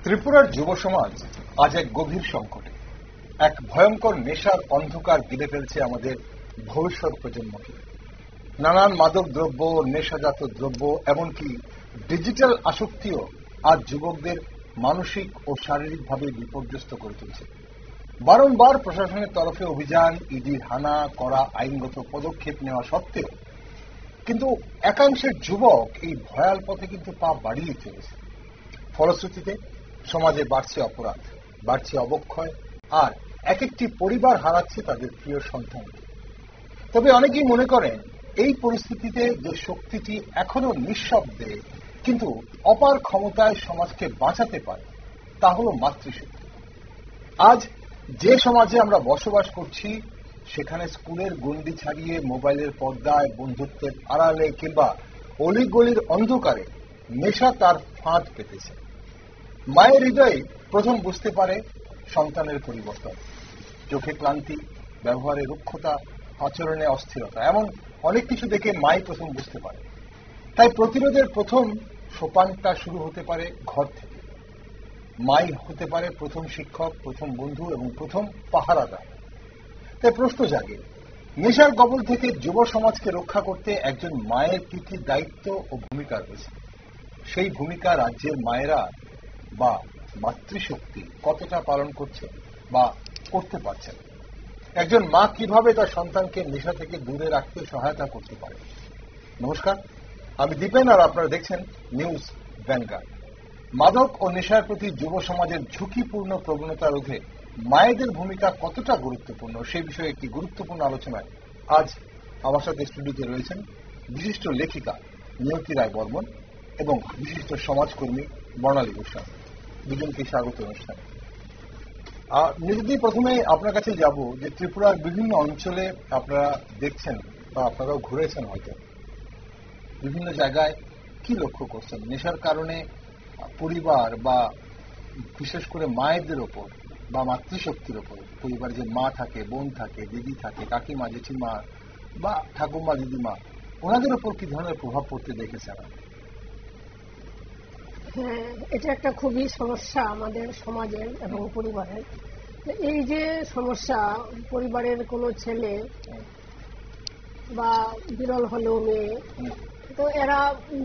ত্রিপুরার যুব সমাজ আজ এক গভীর সংকটে। এক ভয়ঙ্কর নেশার অন্ধকার ঘিরে ফেলছে আমাদের ভবিষ্যৎ প্রজন্মকে। নানান মাদক দ্রব্য, নেশাজাত দ্রব্য, এমনকি ডিজিটাল আসক্তিও আজ যুবকদের মানসিক ও শারীরিকভাবে বিপর্যস্ত করে তুলছে। বারংবার প্রশাসনের তরফে অভিযান, ইডির হানা করা, আইনগত পদক্ষেপ নেওয়া সত্ত্বেও কিন্তু একাংশের যুবক এই ভয়াল পথে কিন্তু পা বাড়িয়ে চলেছে। ফলশ্রুতিতে সমাজে বাড়ছে অপরাধ, বাড়ছে অবক্ষয়, আর এক একটি পরিবার হারাচ্ছে তাদের প্রিয় সন্তানকে। তবে অনেকেই মনে করেন এই পরিস্থিতিতে যে শক্তিটি এখনো নিঃশব্দে কিন্তু অপার ক্ষমতায় সমাজকে বাঁচাতে পারে তা হল মাতৃশক্তি। আজ যে সমাজে আমরা বসবাস করছি সেখানে স্কুলের গণ্ডি ছাড়িয়ে মোবাইলের পর্দায়, বন্ধুত্বের আড়ালে কিংবা অলিগলির অন্ধকারে নেশা তার ফাঁদ পেতেছে। মায়ের হৃদয়ে প্রথম বুঝতে পারে সন্তানের পরিবর্তন, চোখে ক্লান্তি, ব্যবহারে রুক্ষতা, আচরণে অস্থিরতা, এমন অনেক কিছু দেখে মাই প্রথম বুঝতে পারে। তাই প্রতিরোধের প্রথম সোপানটা শুরু হতে পারে ঘর থেকে। মাই হতে পারে প্রথম শিক্ষক, প্রথম বন্ধু এবং প্রথম পাহারাদার। তাই প্রশ্ন জাগে, নেশার কবল থেকে যুব সমাজকে রক্ষা করতে একজন মায়ের কি কি দায়িত্ব ও ভূমিকা রয়েছে? সেই ভূমিকা রাজ্যের মায়েরা বা মাতৃশক্তি কতটা পালন করছে বা করতে পারছে? একজন মা কিভাবে তার সন্তানকে নেশা থেকে দূরে রাখতে সহায়তা করতে পারে? নমস্কার, আমি দীপেন আর আপনারা দেখছেন নিউজ ভ্যানগার্ড। মাদক ও নেশার প্রতি যুব সমাজের ঝুঁকিপূর্ণ প্রবণতা রোধে মায়েদের ভূমিকা কতটা গুরুত্বপূর্ণ সেই বিষয়ে একটি গুরুত্বপূর্ণ আলোচনায় আজ আমার সাথে স্টুডিওতে রয়েছেন বিশিষ্ট লেখিকা নিয়তি রায় বর্মন এবং বিশিষ্ট সমাজকর্মী বর্ণালী গোস্বামী। দুজনকে স্বাগত অনুষ্ঠানে। নিয়তি, প্রথমে আপনার কাছে যাব যে ত্রিপুরার বিভিন্ন অঞ্চলে আপনারা দেখছেন বা আপনারাও ঘুরেছেন, হয়তো বিভিন্ন জায়গায় কি লক্ষ্য করছেন নেশার কারণে পরিবার বা বিশেষ করে মায়েদের ওপর বা মাতৃশক্তির ওপর? পরিবার যে মা থাকে, বোন থাকে, দিদি থাকে, কাকিমা, জেঠিমা বা ঠাকুমা, দিদিমা, ওনাদের ওপর কি ধরনের প্রভাব পড়তে দেখেছেন? হ্যাঁ, এটা একটা খুবই সমস্যা আমাদের সমাজের এবং পরিবারের। এই যে সমস্যা, পরিবারের কোনো ছেলে বা বিরল হলেও মেয়ে, তো এরা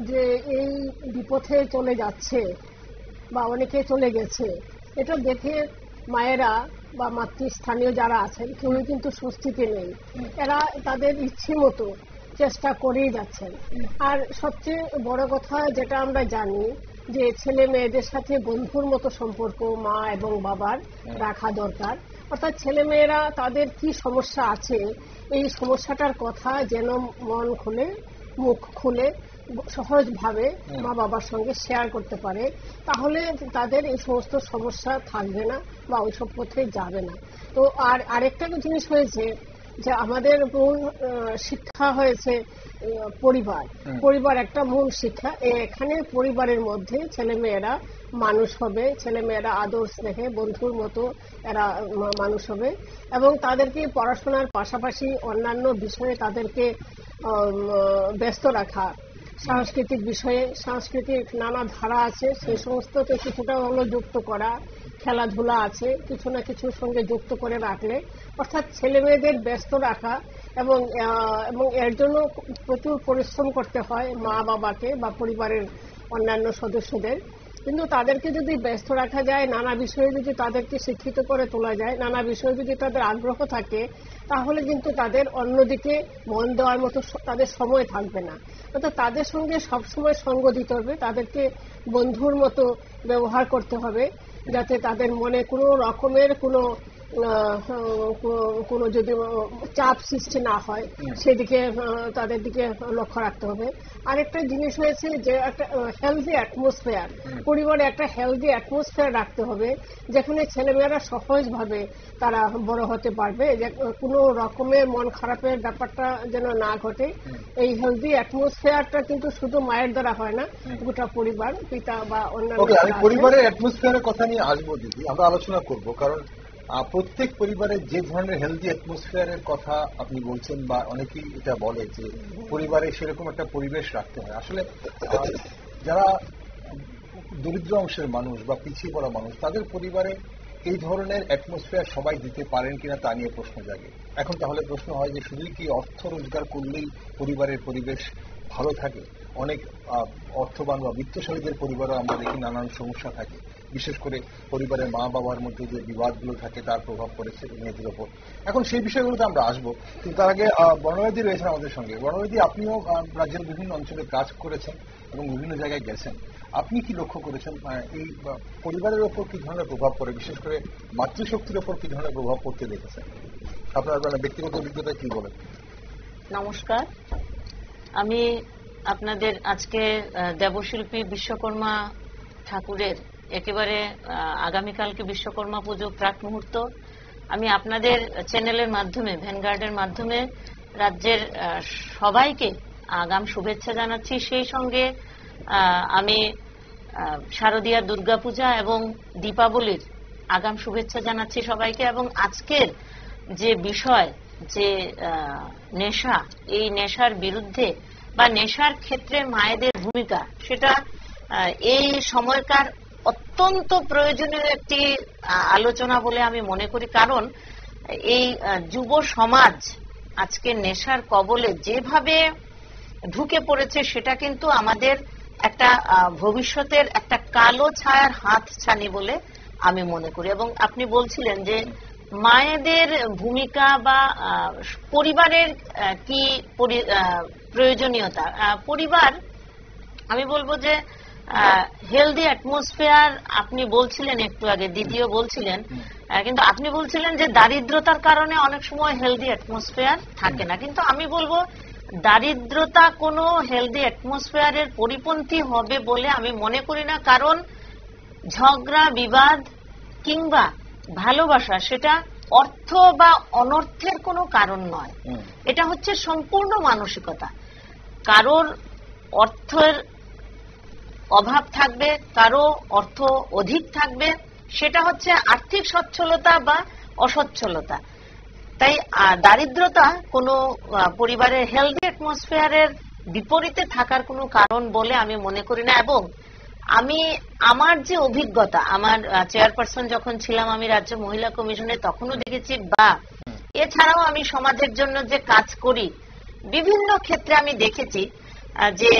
যে এই বিপথে চলে যাচ্ছে বা অনেকে চলে গেছে, এটা দেখে মায়েরা বা মাতৃস্থানীয় যারা আছেন কেউই কিন্তু স্বস্তিতে নেই। এরা তাদের ইচ্ছে মতো চেষ্টা করেই যাচ্ছেন। আর সবচেয়ে বড় কথা যেটা আমরা জানি যে ছেলে মেয়েদের সাথে বন্ধুর মতো সম্পর্ক মা এবং বাবার রাখা দরকার। অর্থাৎ ছেলে মেয়েরা তাদের কি সমস্যা আছে এই সমস্যাটার কথা যেন মন খুলে, মুখ খুলে, সহজভাবে মা বাবার সঙ্গে শেয়ার করতে পারে, তাহলে তাদের এই সমস্ত সমস্যা থাকবে না বা ওইসব পথে যাবে না। তো আর আরেকটা জিনিস হয়েছে যে আমাদের মূল শিক্ষা হয়েছে পরিবার। পরিবার একটা মূল শিক্ষা। এখানে পরিবারের মধ্যে ছেলে মেয়েরা মানুষ হবে, ছেলে মেয়েরা আদর স্নেহে বন্ধুর মতো এরা মানুষ হবে এবং তাদেরকে পড়াশোনার পাশাপাশি অন্যান্য বিষয়ে তাদেরকে ব্যস্ত রাখা। সাংস্কৃতিক বিষয়ে সাংস্কৃতিক নানা ধারা আছে, সেই সমস্ততে কিছুটা হলো যুক্ত করা, খেলাধুলা আছে, কিছু না কিছুর সঙ্গে যুক্ত করে রাখলে, অর্থাৎ ছেলে মেয়েদের ব্যস্ত রাখা এবং এর জন্য প্রচুর পরিশ্রম করতে হয় মা বাবাকে বা পরিবারের অন্যান্য সদস্যদের। কিন্তু তাদেরকে যদি ব্যস্ত রাখা যায়, নানা বিষয়ে যদি তাদেরকে শিক্ষিত করে তোলা যায়, নানা বিষয়ে যদি তাদের আগ্রহ থাকে, তাহলে কিন্তু তাদের অন্যদিকে মন দেওয়ার মতো তাদের সময় থাকবে না। অর্থাৎ তাদের সঙ্গে সবসময় সঙ্গ দিতে হবে, তাদেরকে বন্ধুর মতো ব্যবহার করতে হবে, যাতে তাদের মনে কোনো রকমের কোনো যদি চাপ সৃষ্টি না হয় সেদিকে তাদের দিকে লক্ষ্য রাখতে হবে। আরেকটা জিনিস হয়েছে যে একটা হেলদি অ্যাটমসফিয়ার, পরিবারে একটা হেলদি অ্যাটমসফিয়ার রাখতে হবে যেখানে ছেলেমেয়েরা সহজভাবে তারা বড় হতে পারবে, যে কোনো রকমের মন খারাপের ব্যাপারটা যেন না ঘটে। এই হেলদি অ্যাটমসফিয়ারটা কিন্তু শুধু মায়ের দ্বারা হয় না, গোটা পরিবার, পিতা বা অন্যান্য। পরিবারের অ্যাটমসফিয়ারের কথা নিয়ে আসবো দিদি, আমরা আলোচনা করব, কারণ প্রত্যেক পরিবারে যে ধরনের হেলদি অ্যাটমসফিয়ারের কথা আপনি বলছেন বা অনেকেই এটা বলে যে পরিবারে সেরকম একটা পরিবেশ রাখতে হয়। আসলে যারা দরিদ্র অংশের মানুষ বা পিছিয়ে পড়া মানুষ, তাদের পরিবারে এই ধরনের অ্যাটমসফিয়ার সবাই দিতে পারেন কিনা তা নিয়ে প্রশ্ন জাগে। এখন তাহলে প্রশ্ন হয় যে শুধুই কি অর্থ রোজগার করলেই পরিবারের পরিবেশ ভালো থাকে? অনেক অর্থবান বা বিত্তশালীদের পরিবারও আমরা দেখি নানান সমস্যা থাকে, বিশেষ করে পরিবারের মা বাবার মধ্যে যে বিবাদগুলো থাকে তার প্রভাব পড়েছে মেয়েদের ওপর। এখন সেই বিষয়গুলোতে আমরা আসবো, কিন্তু তার আগে বর্ণবাদী রয়েছেন আমাদের সঙ্গে। বর্ণবাদী, আপনিও রাজ্যের বিভিন্ন অঞ্চলে কাজ করেছেন এবং বিভিন্ন জায়গায় গেছেন। আপনি কি লক্ষ্য করেছেন এই পরিবারের ওপর কি ধরনের প্রভাব পড়ে, বিশেষ করে মাতৃশক্তির ওপর কি ধরনের প্রভাব পড়তে দেখেছেন? আপনার ব্যক্তিগত অভিজ্ঞতা কি বলেন? নমস্কার, আমি আপনাদের আজকে দেবশিল্পী বিশ্বকর্মা ঠাকুরের একেবারে আগামীকালকে বিশ্বকর্মা পুজো প্রাক মুহূর্ত, আমি আপনাদের চ্যানেলের মাধ্যমে, ভ্যানগার্ডের মাধ্যমে রাজ্যের সবাইকে আগাম শুভেচ্ছা জানাচ্ছি। সেই সঙ্গে আমি শারদীয়া দুর্গাপূজা এবং দীপাবলির আগাম শুভেচ্ছা জানাচ্ছি সবাইকে। এবং আজকের যে বিষয়, যে নেশা, এই নেশার বিরুদ্ধে বা নেশার ক্ষেত্রে মায়েদের ভূমিকা, সেটা এই সময়কার অত্যন্ত প্রয়োজনীয় একটি আলোচনা বলে আমি মনে করি। কারণ এই যুব সমাজ আজকে নেশার কবলে যেভাবে ঢুকে পড়েছে, সেটা কিন্তু আমাদের একটা ভবিষ্যতের একটা কালো ছায়ার হাত ছানি বলে আমি মনে করি। এবং আপনি বলছিলেন যে মায়েদের ভূমিকা বা পরিবারের কি প্রয়োজনীয়তা। পরিবার, আমি বলবো যে হেলদি অ্যাটমসফিয়ার, আপনি বলছিলেন একটু আগে, দ্বিতীয় বলছিলেন, কিন্তু আপনি বলছিলেন যে দারিদ্রতার কারণে অনেক সময় হেলদি অ্যাটমসফিয়ার থাকে না। কিন্তু আমি বলবো দারিদ্রতা কোনো হেলদি অ্যাটমসফিয়ারের পরিপন্থী হবে বলে আমি মনে করি না। কারণ ঝগড়া বিবাদ কিংবা ভালোবাসা সেটা অর্থ বা অনর্থের কোনো কারণ নয়, এটা হচ্ছে সম্পূর্ণ মানসিকতা। কারোর অর্থের অভাব থাকবে, কারো অর্থ অধিক থাকবে, সেটা হচ্ছে আর্থিক সচ্ছলতা বা অসচ্ছলতা। তাই দারিদ্রতা কোনো পরিবারের হেলদি অ্যাটমসফিয়ারের বিপরীতে থাকার কোনো কারণ বলে আমি মনে করি না। এবং আমি আমার যে অভিজ্ঞতা, আমার চেয়ারপারসন যখন ছিলাম আমি রাজ্য মহিলা কমিশনে, তখনও দেখেছি, বা এছাড়াও আমি সমাজের জন্য যে কাজ করি বিভিন্ন ক্ষেত্রে আমি দেখেছি যে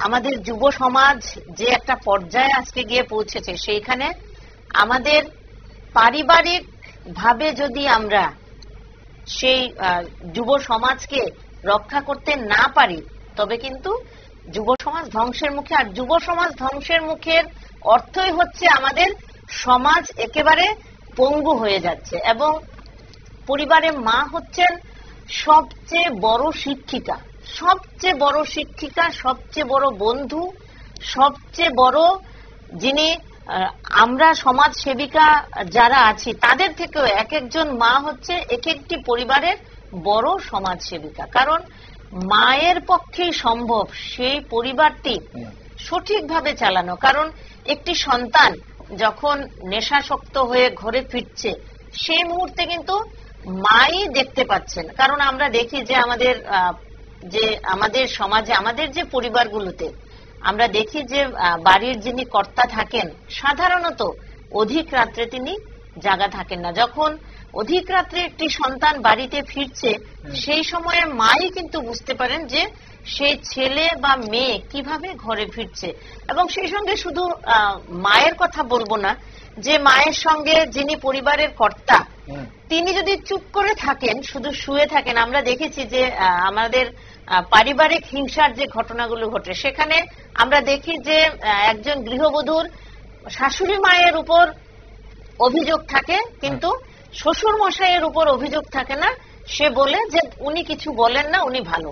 আমাদের যুব সমাজ যে একটা পর্যায়ে আজকে গিয়ে পৌঁছেছে, সেইখানে আমাদের পারিবারিক ভাবে যদি আমরা সেই যুব সমাজকে রক্ষা করতে না পারি, তবে কিন্তু যুব সমাজ ধ্বংসের মুখে। আর যুব সমাজ ধ্বংসের মুখের অর্থই হচ্ছে আমাদের সমাজ একেবারে পঙ্গু হয়ে যাচ্ছে। এবং পরিবারের মা হচ্ছেন সবচেয়ে বড় শিক্ষিকা, সবচেয়ে বড় শিক্ষিকা, সবচেয়ে বড় বন্ধু, সবচেয়ে বড় যিনি, আমরা সমাজ সেবিকা যারা আছি তাদের থেকেও এক একজন মা হচ্ছে এক একটি পরিবারের বড় সমাজ সেবিকা। কারণ মায়ের পক্ষেই সম্ভব সেই পরিবারটি সঠিকভাবে চালানো। কারণ একটি সন্তান যখন নেশাসক্ত হয়ে ঘরে ফিরছে, সেই মুহূর্তে কিন্তু মাই দেখতে পাচ্ছেন। কারণ আমরা দেখি যে আমাদের সমাজে, আমাদের যে পরিবারগুলোতে আমরা দেখি যে বাড়ির যিনি কর্তা থাকেন, সাধারণত অধিক রাত্রে তিনি জাগা থাকেন না। যখন অধিক রাত্রে একটি সন্তান বাড়িতে ফিরছে, সেই সময়ে মাই কিন্তু বুঝতে পারেন যে সেই ছেলে বা মেয়ে কিভাবে ঘরে ফিরছে। এবং সেই সঙ্গে শুধু মায়ের কথা বলবো না, যে মায়ের সঙ্গে যিনি পরিবারের কর্তা, তিনি যদি চুপ করে থাকেন, শুধু শুয়ে থাকেন, আমরা দেখেছি যে আমাদের পারিবারিক হিংসার যে ঘটনাগুলো ঘটে, সেখানে আমরা দেখি যে একজন গৃহবধূর শাশুড়ি মায়ের উপর অভিযোগ থাকে, কিন্তু শ্বশুর মশাইয়ের উপর অভিযোগ থাকে না। সে বলে যে উনি কিছু বলেন না, উনি ভালো।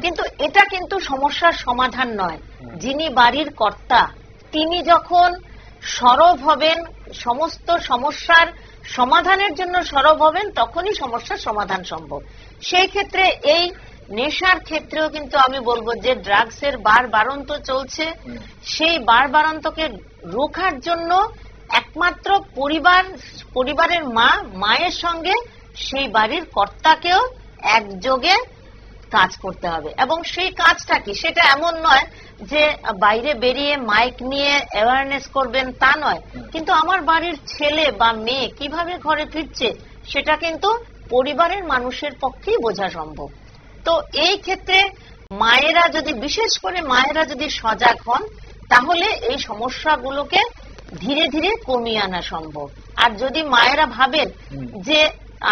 কিন্তু এটা কিন্তু সমস্যার সমাধান নয়। যিনি বাড়ির কর্তা, তিনি যখন সরব হবেন, সমস্ত সমস্যার সমাধানের জন্য সরব হবেন, তখনই সমস্যার সমাধান সম্ভব। সেই ক্ষেত্রে এই নেশার ক্ষেত্রেও কিন্তু আমি বলবো যে ড্রাগসের বাড়ন্ত চলছে, সেই বাড়ন্তকে রোখার জন্য একমাত্র পরিবারের মায়ের সঙ্গে সেই বাড়ির কর্তাকেও একযোগে কাজ করতে হবে। এবং সেই কাজটা কি, সেটা এমন নয় যে বাইরে বেরিয়ে মাইক নিয়ে অ্যাওয়ারনেস করবেন তা নয়, কিন্তু আমার বাড়ির ছেলে বা মেয়ে কিভাবে ঘরে ফিরছে সেটা কিন্তু পরিবারের মানুষের পক্ষেই বোঝা সম্ভব। তো এই ক্ষেত্রে মায়েরা যদি, বিশেষ করে মায়েরা যদি সজাগ হন, তাহলে এই সমস্যাগুলোকে ধীরে ধীরে কমিয়ে আনা সম্ভব। আর যদি মায়েরা ভাবেন যে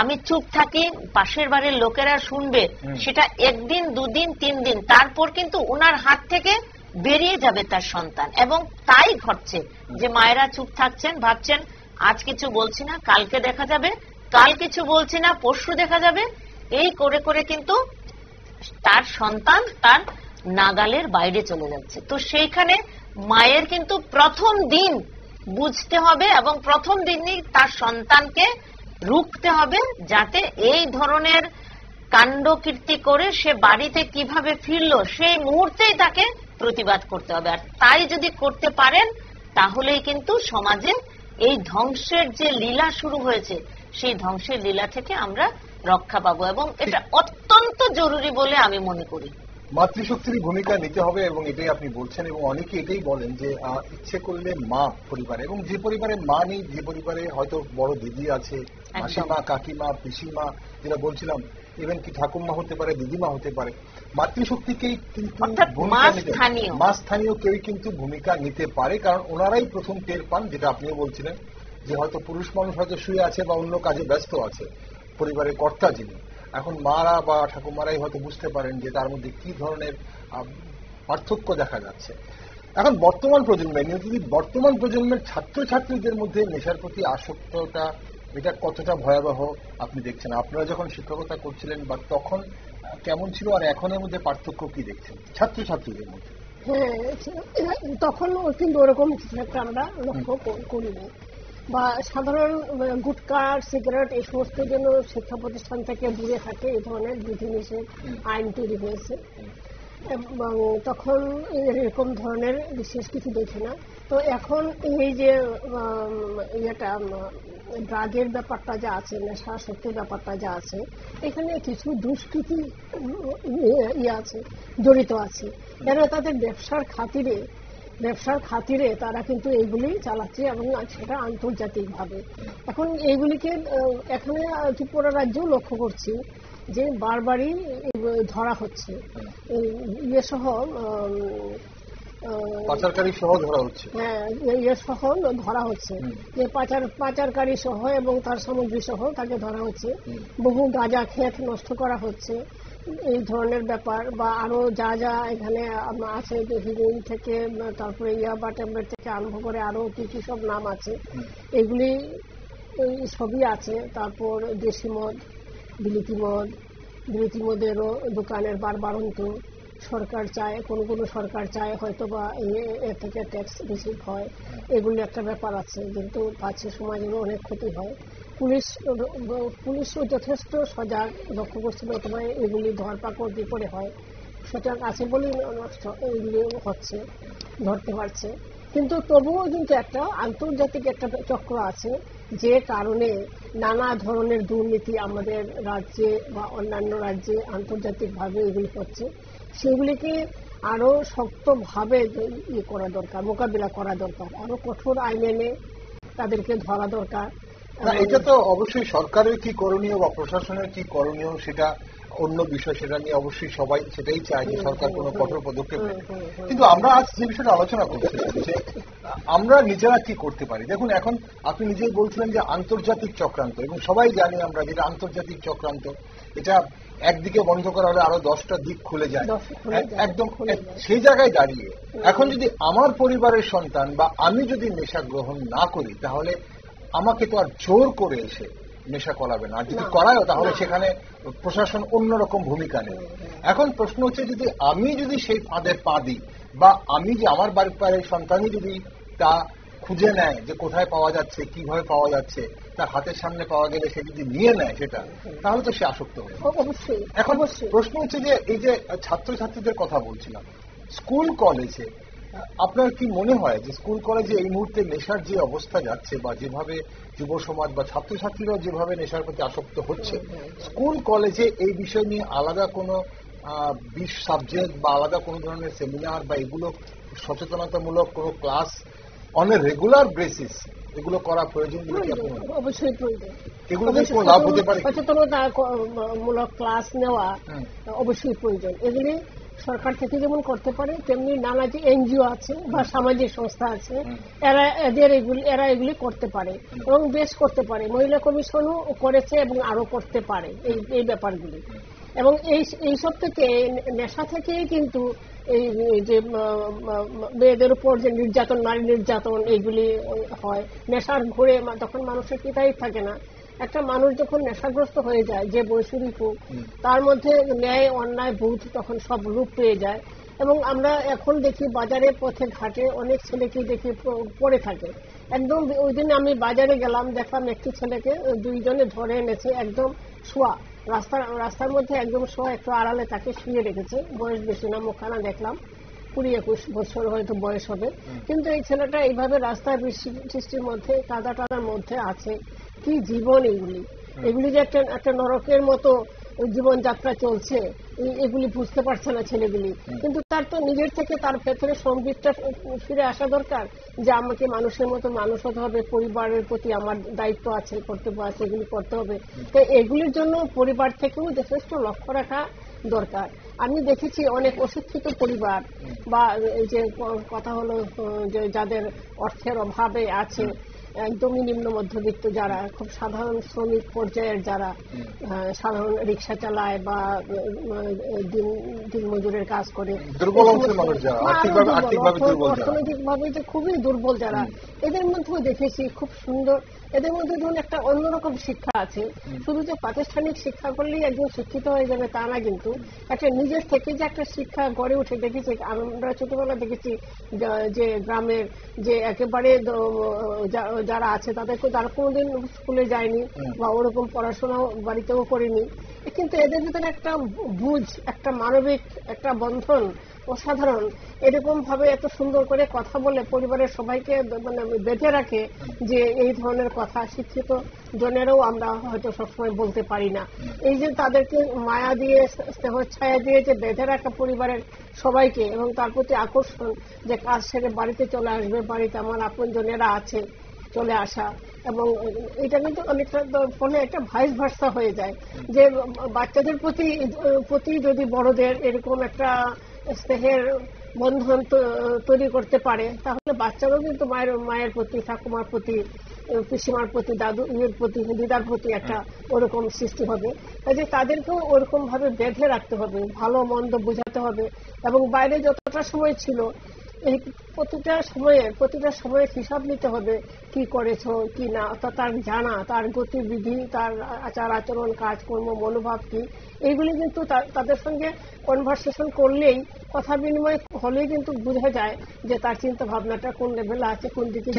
আমি চুপ থাকি, পাশের বাড়ির লোকেরা শুনবে, সেটা একদিন, দুদিন, 3 দিন, তারপর কিন্তু ওনার হাত থেকে বেরিয়ে যাবে তার সন্তান। এবং তাই ঘটছে যে মায়েরা চুপ থাকছেন, ভাবছেন আজ কিছু বলছি না, কালকে দেখা যাবে, কাল কিছু বলছি না, পরশু দেখা যাবে। এই করে করে কিন্তু তার সন্তান তার নাগালের বাইরে চলে যাচ্ছে। তো সেইখানে মায়ের কিন্তু প্রথম দিন বুঝতে হবে এবং প্রথম দিনই তার সন্তানকে রুখতে হবে, যাতে এই ধরনের কাণ্ডকীর্তি করে সে বাড়িতে কিভাবে ফিরলো সেই মুহূর্তেই তাকে প্রতিবাদ করতে হবে। আর তাই যদি করতে পারেন, তাহলেই কিন্তু সমাজে এই ধ্বংসের যে লীলা শুরু হয়েছে, সেই ধ্বংসের লীলা থেকে আমরা রক্ষা পাবো, এবং এটা অত্যন্ত জরুরি বলে আমি মনে করি। মাতৃশক্তির ভূমিকা নিতে হবে, এবং এটাই আপনি বলছেন। এবং অনেকে এটাই বলেন যে ইচ্ছে করলে মা পরিবারে, এবং যে পরিবারে মা নেই, যে পরিবারে হয়তো বড় দিদি আছে, মাসিমা, কাকিমা, পিসিমা, যেটা বলছিলাম, ইভেন কি ঠাকুমা হতে পারে, দিদিমা হতে পারে, মাতৃশক্তিকেই কিন্তু মা স্থানীয় কেউ কিন্তু ভূমিকা নিতে পারে। কারণ ওনারাই প্রথম টের পান, যেটা আপনিও বলছিলেন, যে হয়তো পুরুষ মানুষ হয়তো শুয়ে আছে বা অন্য কাজে ব্যস্ত আছে, পরিবারের কর্তা যিনি, এখন মারা বা ঠাকুমারাই হয়তো বুঝতে পারেন যে তার মধ্যে কি ধরনের পার্থক্য দেখা যাচ্ছে। এখন বর্তমান প্রজন্মের ছাত্রছাত্রীদের মধ্যে নেশার প্রতি আসক্তটা, এটা কতটা ভয়াবহ আপনি দেখছেন? আপনারা যখন শিক্ষকতা করছিলেন বা তখন কেমন ছিল, আর এখনের মধ্যে পার্থক্য কি দেখছেন ছাত্রছাত্রীদের মধ্যে? হ্যাঁ, তখন কিন্তু ওরকম কিছু একটা আমরা লক্ষ্য করিনি, বা সাধারণ গুটকা, সিগারেট এই সমস্ত জন্য শিক্ষা প্রতিষ্ঠান থেকে দূরে থাকে এই ধরনের বিধিনিষেধ আইন তৈরি হয়েছে, এবং তখন এরকম ধরনের বিশেষ কিছু দেখি না। তো এখন এই যে ড্রাগের ব্যাপারটা যা আছে, নেশাসক্তির ব্যাপারটা যা আছে, এখানে কিছু দুষ্কৃতি আছে, জড়িত আছে, যারা তাদের ব্যবসার খাতিরে তারা কিন্তু এইগুলি চালাচ্ছে, এবং সেটা আন্তর্জাতিক ভাবে। এখন এইগুলিকে এখানে ত্রিপুরা রাজ্যেও লক্ষ্য করছি যে বারবারই ধরা হচ্ছে, ইয়ে সহ পাচারকারী সহ ধরা হচ্ছে, হ্যাঁ, ইয়ে সহ ধরা হচ্ছে, যে পাচারকারী সহ এবং তার সামগ্রী সহ তাকে ধরা হচ্ছে। বহু গাঁজা ক্ষেত নষ্ট করা হচ্ছে, এই ধরনের ব্যাপার, বা আরো যা যা এখানে আছে, হিরোইন থেকে তারপরে ইয়াবা ট্যাবলেট থেকে আরম্ভ করে আরো কি কি সব নাম আছে, এগুলি সবই আছে। তারপর দেশি মদ, বিলিতি মদেরও দোকানের বারবারন্ত সরকার চায়, কোনো সরকার চায় হয়তো বা এর থেকে ট্যাক্স বেশি হয়, এগুলি একটা ব্যাপার আছে, কিন্তু পাচ্ছে সমাজেরও অনেক ক্ষতি হয়। পুলিশও যথেষ্ট সজাগ, লক্ষ্য করছিল তোমায় এগুলি ধরপাকড় কি করে হয়, সজাগ আছে বলেই এগুলি হচ্ছে, ধরতে পারছে। কিন্তু তবুও কিন্তু একটা আন্তর্জাতিক একটা চক্র আছে, যে কারণে নানা ধরনের দুর্নীতি আমাদের রাজ্যে বা অন্যান্য রাজ্যে আন্তর্জাতিকভাবে এগুলি হচ্ছে। সেগুলিকে আরো শক্তভাবে করা দরকার, মোকাবিলা করা দরকার, আরো কঠোর আইন এনে তাদেরকে ধরা দরকার। এটা তো অবশ্যই সরকারের কি করণীয় বা প্রশাসনের কি করণীয় সেটা অন্য বিষয়, সেটা নিয়ে অবশ্যই সবাই সেটাই চায় যে সরকার কোনো কঠোর পদক্ষেপ নেয়। কিন্তু আমরা আজ যে বিষয়টা আলোচনা করছিলাম যে আমরা নিজেরা কি করতে পারি। দেখুন, এখন আপনি নিজেই বলছিলেন যে আন্তর্জাতিক চক্রান্ত, এবং সবাই জানি আমরা যেটা আন্তর্জাতিক চক্রান্ত, এটা একদিকে বন্ধ করা হলে আরো 10টা দিক খুলে যায় একদম। সেই জায়গায় দাঁড়িয়ে এখন যদি আমার পরিবারের সন্তান বা আমি যদি নেশা গ্রহণ না করি, তাহলে আমাকে তো আর জোর করে এসে নেশা করাবে না, আর যদি করায়ও তাহলে সেখানে প্রশাসন অন্যরকম ভূমিকা নেবে। এখন প্রশ্ন হচ্ছে, আমি যদি সেই ফাঁদে পা দিই, বা আমি যে আমার বাড়ির সন্তানই যদি তা খুঁজে নেয় যে কোথায় পাওয়া যাচ্ছে, কিভাবে পাওয়া যাচ্ছে, তার হাতের সামনে পাওয়া গেলে সে যদি নিয়ে নেয় সেটা, তাহলে তো সে আসক্ত হয়ে অবশ্যই। এখন প্রশ্ন হচ্ছে যে এই যে ছাত্রছাত্রীদের কথা বলছিলাম, স্কুল কলেজে আপনার কি মনে হয় যে স্কুল কলেজে এই মুহূর্তে নেশার যে অবস্থা যাচ্ছে, বা যেভাবে যুব সমাজ বা ছাত্রছাত্রীরাও যেভাবে নেশার প্রতি আসক্ত হচ্ছে, স্কুল কলেজে এই বিষয় নিয়ে আলাদা কোনো 20 সাবজেক্ট বা আলাদা কোনো ধরনের সেমিনার বা এগুলো সচেতনতামূলক কোনো class on a regular basis এগুলো করা প্রয়োজন? অবশ্যই প্রয়োজন। এগুলো কোনো লাভ হতে পারে? সচেতনতামূলক ক্লাস নেওয়া অবশ্যই প্রয়োজন। এগুলি সরকার থেকে যেমন করতে পারে, তেমনি নানা যে এনজিও আছে বা সামাজিক সংস্থা আছে, এরা এগুলি করতে পারে এবং বেশ করতে পারে। মহিলা কমিশনও করেছে এবং আরো করতে পারে এই ব্যাপারগুলি। এবং এইসব থেকে, নেশা থেকেই কিন্তু এই যে মেয়েদের উপর যে নির্যাতন, নারী নির্যাতন এইগুলি হয়। নেশার ঘুরে তখন মানুষের পিতাই থাকে না। একটা মানুষ যখন নেশাগ্রস্ত হয়ে যায়, যে বয়সেরই হোক, তার মধ্যে ন্যায় অন্যায় বোধ তখন সব রূপ পেয়ে যায়। এবং আমরা এখন দেখি বাজারে পথে ঘাটে অনেক ছেলেকে দেখি পড়ে থাকে। একদম ওই দিন আমি বাজারে গেলাম, দেখলাম একটি ছেলেকে 2 জনে ধরে এনেছে, একদম শোয়া রাস্তার মধ্যে, একদম শোয়া, একটু আড়ালে তাকে শুয়ে রেখেছে। বয়স বেশি না, মুখখানা দেখলাম 20-21 বছর হয়তো বয়স হবে। কিন্তু এই ছেলেটা এইভাবে রাস্তার বৃষ্টির মধ্যে, কাদা টাদার মধ্যে আছে। কি জীবন এগুলি যে একটা নরকের মতো জীবনযাত্রা চলছে, এগুলি বুঝতে পারছে না ছেলেগুলি। কিন্তু তার তো নিজের থেকে তার ভেতরে সংবিতটা ফিরে আসা দরকার, যে আমাকে মানুষের মতো মানুষ হতে হবে, পরিবারের প্রতি আমার দায়িত্ব আছে, কর্তব্য আছে, এগুলি করতে হবে। তো এগুলির জন্য পরিবার থেকেও যথেষ্ট লক্ষ্য রাখা দরকার। আমি দেখেছি অনেক অশিক্ষিত পরিবার, বা এই যে কথা হলো যে যাদের অর্থের অভাবে আছে, একদমই নিম্ন মধ্যবিত্ত, যারা খুব সাধারণ শ্রমিক পর্যায়ের, যারা সাধারণ রিক্সা চালায় বা দিন মজুরের কাজ করে, অর্থনৈতিকভাবে যে খুবই দুর্বল যারা, এদের মধ্যেও দেখেছি খুব সুন্দর, এদের মধ্যে ধরুন একটা অন্যরকম শিক্ষা আছে। শুধু যে প্রাতিষ্ঠানিক শিক্ষা করলেই একজন শিক্ষিত হয়ে যাবে তা না, কিন্তু একটা নিজের থেকে যে একটা শিক্ষা গড়ে উঠে দেখেছি। আমরা ছোটবেলা দেখেছি যে গ্রামের যে একেবারে যারা আছে, তারা কোনোদিন স্কুলে যায়নি বা ওরকম পড়াশোনাও বাড়িতেও করেনি, কিন্তু এদের ভিতরে একটা বুঝ, একটা মানবিক একটা বন্ধন অসাধারণ। এরকম ভাবে এত সুন্দর করে কথা বলে পরিবারের সবাইকে মানে বেঁধে রাখে, যে এই ধরনের কথা শিক্ষিত জনেরও আমরা হয়তো সবসময় বলতে পারি না। এই যে তাদেরকে মায়া দিয়ে, স্নেহ ছায়া দিয়ে যে বেঁধে রাখা পরিবারের সবাইকে, এবং তার প্রতি আকর্ষণ, যে কাজ সেরে বাড়িতে চলে আসবে, বাড়িতে আমার আপন জনেরা আছে, চলে আসা। এবং এটা কিন্তু অনেকটা ফলে একটা ভাইস ভার্সা হয়ে যায়, যে বাচ্চাদের প্রতি যদি বড়দের এরকম একটা স্নেহের বন্ধন তৈরি করতে পারে, তাহলে বাচ্চারাও কিন্তু মায়ের প্রতি, ঠাকুমার প্রতি, পিসিমার প্রতি, দাদুর প্রতি, দিদার প্রতি একটা ওরকম সৃষ্টি হবে। কাজে তাদেরকেও ওরকম ভাবে বেঁধে রাখতে হবে, ভালো মন্দ বোঝাতে হবে। এবং বাইরে যতটা সময় ছিল, এই প্রতিটা সময়ের হিসাব নিতে হবে, কি করেছ কি না, তার জানা, তার গতিবিধি, তার আচার আচরণ, কাজকর্ম, মনোভাব কি, এইগুলি কিন্তু তাদের সঙ্গে কনভারসেশন করলেই, কথা বিনিময় হলেই কিন্তু বোঝা যায় যে তার চিন্তা ভাবনাটা কোন লেভেলে আছে, কোন দিকে।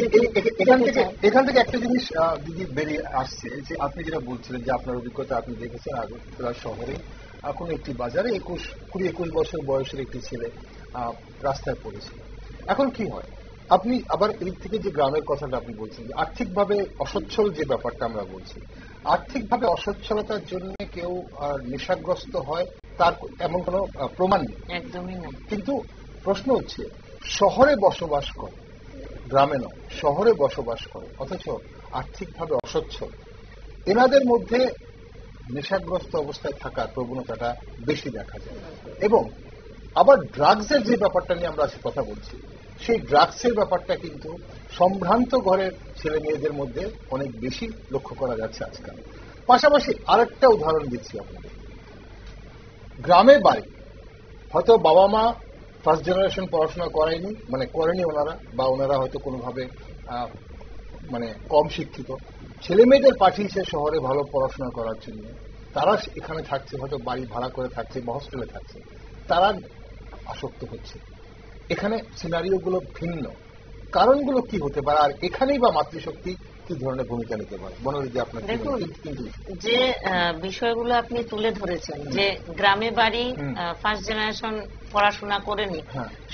এখান থেকে একটা জিনিস দিদি বেরিয়ে আসছে, যে আপনি যেটা বলছিলেন যে আপনার অভিজ্ঞতা আপনি দেখেছেন আগরতলা শহরে এখন একটি বাজারে 20-21 বছর বয়সের একটি ছেলে রাস্তায় পড়েছিল। এখন কি হয়, আপনি আবার এদিক থেকে যে গ্রামের কথাটা আপনি বলছেন, যে আর্থিকভাবে অসচ্ছল যে ব্যাপারটা আমরা বলছি, আর্থিকভাবে অসচ্ছলতার জন্য কেউ নেশাগ্রস্ত হয় তার এমন কোনো প্রমাণ নেই, একদমই না। কিন্তু প্রশ্ন হচ্ছে, শহরে বসবাস করে, গ্রামে নয়, শহরে বসবাস করে, অথচ আর্থিকভাবে অসচ্ছল, এনাদের মধ্যে নেশাগ্রস্ত অবস্থায় থাকার প্রবণতাটা বেশি দেখা যায়। এবং আবার ড্রাগসের যে ব্যাপারটা নিয়ে আমরা আজকে কথা বলছি, সেই ড্রাগসের ব্যাপারটা কিন্তু সম্ভ্রান্ত ঘরের ছেলে মেয়েদের মধ্যে অনেক বেশি লক্ষ্য করা যাচ্ছে আজকাল। পাশাপাশি আরেকটা উদাহরণ দিচ্ছি আপনাদের, গ্রামে বাড়ি, হয়তো বাবা মা ফার্স্ট জেনারেশন পড়াশোনা করেনি ওনারা, বা ওনারা হয়তো কোনোভাবে মানে কম শিক্ষিত, ছেলে মেয়েদের পাঠিয়েছে শহরে ভালো পড়াশোনা করার জন্য, তারা এখানে থাকছে, হয়তো বাড়ি ভাড়া করে থাকছে বা হস্টেলে থাকছে, তারা আসক্ত হচ্ছে। এখানে সিনারিও গুলো ভিন্ন, কারণগুলো কি হতে পারে, আর এখানেই বা মাতৃশক্তি কি ধরনের ভূমিকা নিতে পারে? বনরিদি, আপনার দেখুন, যে বিষয়গুলো আপনি তুলে ধরেছেন, যে গ্রামে বাড়ি, ফার্স্ট জেনারেশন পড়াশোনা করেনি,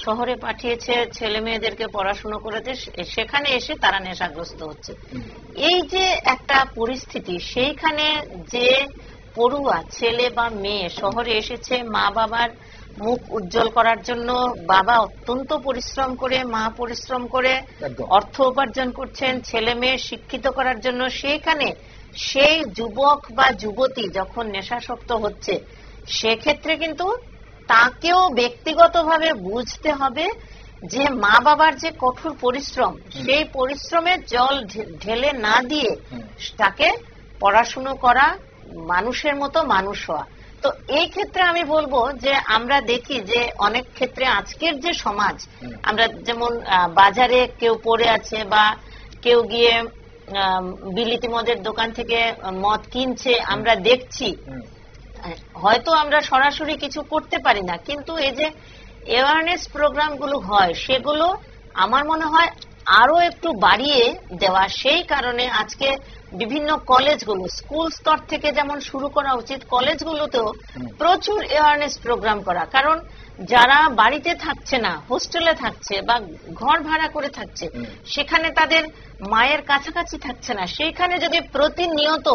শহরে পাঠিয়েছে ছেলে মেয়েদেরকে পড়াশোনা করেছে, সেখানে এসে তারা নেশাগ্রস্ত হচ্ছে। এই যে একটা পরিস্থিতি, সেইখানে যে পড়ুয়া ছেলে বা মেয়ে শহরে এসেছে মা বাবার মুখ উজ্জ্বল করার জন্য, বাবা অত্যন্ত পরিশ্রম করে, মা পরিশ্রম করে অর্থ উপার্জন করছেন ছেলে মেয়ে শিক্ষিত করার জন্য, সেইখানে সেই যুবক বা যুবতী যখন নেশাসক্ত হচ্ছে, সেক্ষেত্রে কিন্তু তাকেও ব্যক্তিগতভাবে বুঝতে হবে যে মা বাবার যে কঠোর পরিশ্রম, সেই পরিশ্রমের জল ঢেলে না দিয়ে তাকে পড়াশুনো করা, মানুষের মতো মানুষ হওয়া। তো এই ক্ষেত্রে আমি বলবো যে আমরা দেখি যে অনেক ক্ষেত্রে আজকের যে সমাজ, আমরা যেমন বাজারে কেউ পড়ে আছে বা কেউ গিয়ে বিলিতি মদের দোকান থেকে মদ কিনছে, আমরা দেখছি। হয়তো আমরা সরাসরি কিছু করতে পারি না, কিন্তু এই যে অ্যাওয়ারনেস প্রোগ্রামগুলো হয়, সেগুলো আমার মনে হয় আরো একটু বাড়িয়ে দেওয়া। সেই কারণে আজকে বিভিন্ন কলেজগুলো, স্কুল স্তর থেকে যেমন শুরু করা উচিত, কলেজগুলোতেও প্রচুর অ্যাওয়ারনেস প্রোগ্রাম করা। কারণ যারা বাড়িতে থাকছে না, হোস্টেলে থাকছে বা ঘর ভাড়া করে থাকছে, সেখানে তাদের মায়ের কাছাকাছি থাকছে না, সেইখানে যদি প্রতিনিয়ত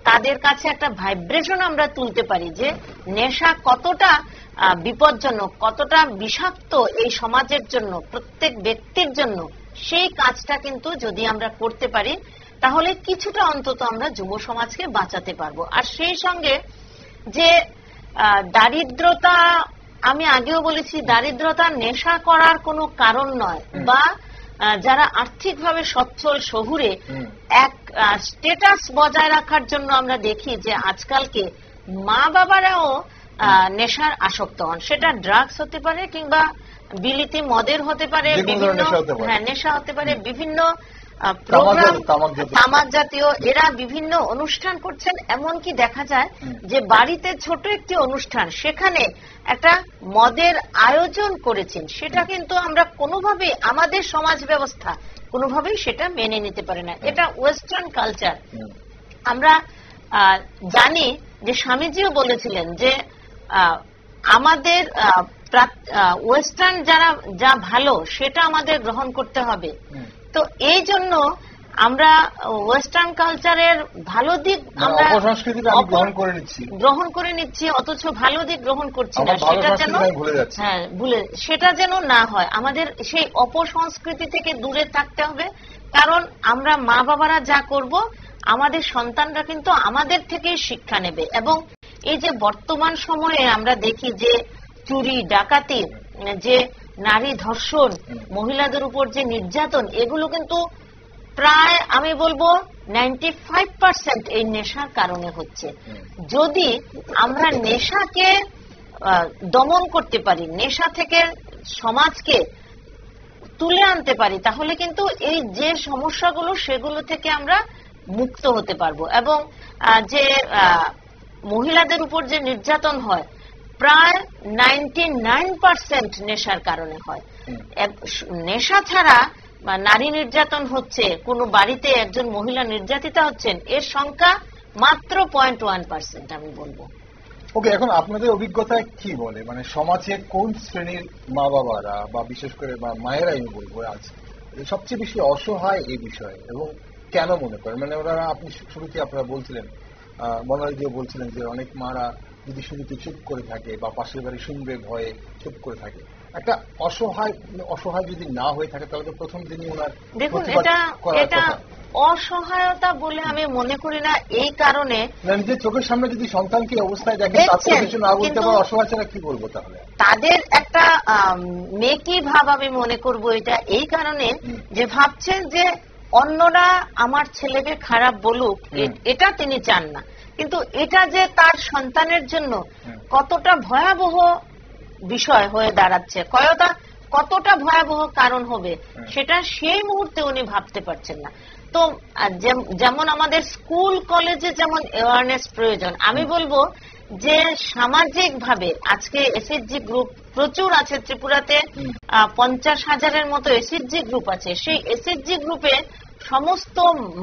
তাদের কাছে একটা ভাইব্রেশন আমরা তুলতে পারি যে নেশা কতটা বিপজ্জনক, কতটা বিষাক্ত এই সমাজের জন্য, প্রত্যেক ব্যক্তির জন্য, সেই কাজটা কিন্তু যদি আমরা করতে পারি, তাহলে কিছুটা অন্তত আমরা যুব সমাজকে বাঁচাতে পারবো। আর সেই সঙ্গে যে দারিদ্রতা, আমি আগেও বলেছি, দারিদ্রতা নেশা করার কোনো কারণ নয়, বা যারা আর্থিকভাবে সচ্ছল শহুরে এক স্ট্যাটাস বজায় রাখার জন্য আমরা দেখি যে আজকালকে মা বাবারাও নেশার আসক্ত হন। সেটা ড্রাগস হতে পারে কিংবা বিলিতি মদের হতে পারে, বিভিন্ন নেশা হতে পারে, বিভিন্ন প্রোগ্রাম, তামাক জাতীয়, এরা বিভিন্ন অনুষ্ঠান করছেন। এমনকি দেখা যায় যে বাড়িতে ছোট একটি অনুষ্ঠান, সেখানে একটা মদের আয়োজন করেছেন, সেটা কিন্তু আমরা কোনোভাবেই, আমাদের সমাজ ব্যবস্থা কোনোভাবেই সেটা মেনে নিতে পারে না। এটা ওয়েস্টার্ন কালচার। আমরা জানি যে স্বামীজিও বলেছিলেন যে আমাদের ওয়েস্টার্ন যা ভালো সেটা আমাদের গ্রহণ করতে হবে। তো এই জন্য আমরা ওয়েস্টার্ন কালচারের ভালো দিক আমরা গ্রহণ করে নিচ্ছি, অথচ ভালো দিক গ্রহণ করছি না। সেটা যেন না হয়, আমাদের সেই অপসংস্কৃতি থেকে দূরে থাকতে হবে। কারণ আমরা মা বাবারা যা করব, আমাদের সন্তানরা কিন্তু আমাদের থেকেই শিক্ষা নেবে। এবং এই যে বর্তমান সময়ে আমরা দেখি যে চুরি ডাকাতি, যে নারী ধর্ষণ, মহিলাদের উপর যে নির্যাতন, এগুলো কিন্তু প্রায় আমি বলবো 95% এই নেশার কারণে হচ্ছে। যদি আমরা নেশাকে দমন করতে পারি, নেশা থেকে সমাজকে তুলে আনতে পারি, তাহলে কিন্তু এই যে সমস্যাগুলো, সেগুলো থেকে আমরা মুক্ত হতে পারবো। এবং যে মহিলাদের উপর যে নির্যাতন হয়, প্রায় 99% নেশার কারণে হয়। নেশা ছাড়া নারী নির্যাতন হচ্ছে, কোন বাড়িতে একজন মহিলা নির্যাতিতা হচ্ছেন, এর সংখ্যা মাত্র 0.1% আমি বলবো। ওকে, এখন আপনাদের অভিজ্ঞতায় কি বলে, মানে সমাজে কোন শ্রেণীর মা বাবারা বা বিশেষ করে মায়েরা, আমি বলবো আজ সবচেয়ে বেশি অসহায় এই বিষয়ে, এবং কেন মনে করেন? মানে ওরা, আপনি শুরুতে আপনারা বলছিলেন, বনালীজিও বলছিলেন যে অনেক মারা যদি শুরুতে চুপ করে থাকে বা পাশের বাড়ি শুনবে ভয়ে চুপ করে থাকে। একটা অসহায় যদি না হয়ে থাকে, তাহলে তো প্রথম দিনই ওনার, দেখুন, এটা অসহায়তা বলে আমি মনে করি না। এই কারণে নিজের চোখের সামনে যদি সন্তানকে অবস্থায় দেখেন, তাকে কিছু না বলতে পারে, অসহায় ছাড়া কি বলবো? তাহলে তাদের একটা মেকি ভাব আমি মনে করব এটা এই কারণে যে ভাবছেন যে অন্যরা আমার ছেলেকে খারাপ বলুক, এটা তিনি চান না। কিন্তু এটা যে তার সন্তানের জন্য কতটা ভয়াবহ বিষয় হয়ে দাঁড়াচ্ছে, কতটা ভয়াবহ কারণ হবে, সেটা সেই মুহূর্তে উনি ভাবতে পারছেন না। তো যেমন আমাদের স্কুল কলেজে যেমন অ্যাওয়ারনেস প্রয়োজন, আমি বলবো যে সামাজিক ভাবে আজকে এসএইচজি গ্রুপ প্রচুর আছে। ত্রিপুরাতে 50,000-এর মতো এসএইচজি গ্রুপ আছে। সেই এসএইচজি গ্রুপে সমস্ত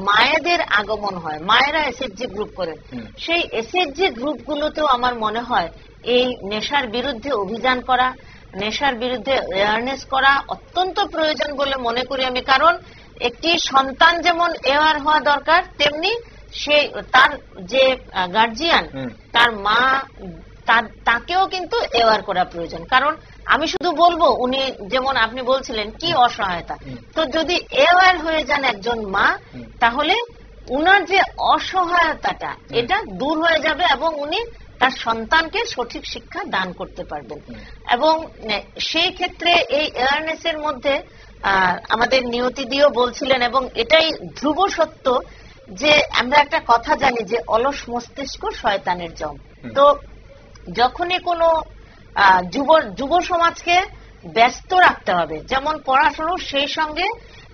মায়েদের আগমন হয়, মায়েরা এসএইচজি গ্রুপ করেন। সেই এসএইচজি গ্রুপগুলোতেও আমার মনে হয় এই নেশার বিরুদ্ধে অভিযান করা, নেশার বিরুদ্ধে অ্যাওয়ারনেস করা অত্যন্ত প্রয়োজন বলে মনে করি আমি। কারণ একটি সন্তান যেমন অ্যাওয়ার হওয়া দরকার, তেমনি সে তার যে গার্জিয়ান, তার মা, তাকেও কিন্তু অ্যাওয়ার করা প্রয়োজন। কারণ আমি শুধু বলবো, উনি যেমন আপনি বলছিলেন কি অসহায়তা, তো যদি অ্যাওয়ার হয়ে যান একজন মা, তাহলে উনার যে অসহায়তাটা এটা দূর হয়ে যাবে এবং উনি তার সন্তানকে সঠিক শিক্ষা দান করতে পারবেন। এবং সেই ক্ষেত্রে এই অ্যাওয়ারনেসের মধ্যে আমাদের নিয়তি দিয়েও বলছিলেন, এবং এটাই ধ্রুব সত্য যে আমরা একটা কথা জানি যে অলস মস্তিষ্ক শয়তানের জম। তো যখনই কোনো যুব সমাজকে ব্যস্ত রাখতে হবে, যেমন পড়াশোনা, সেই সঙ্গে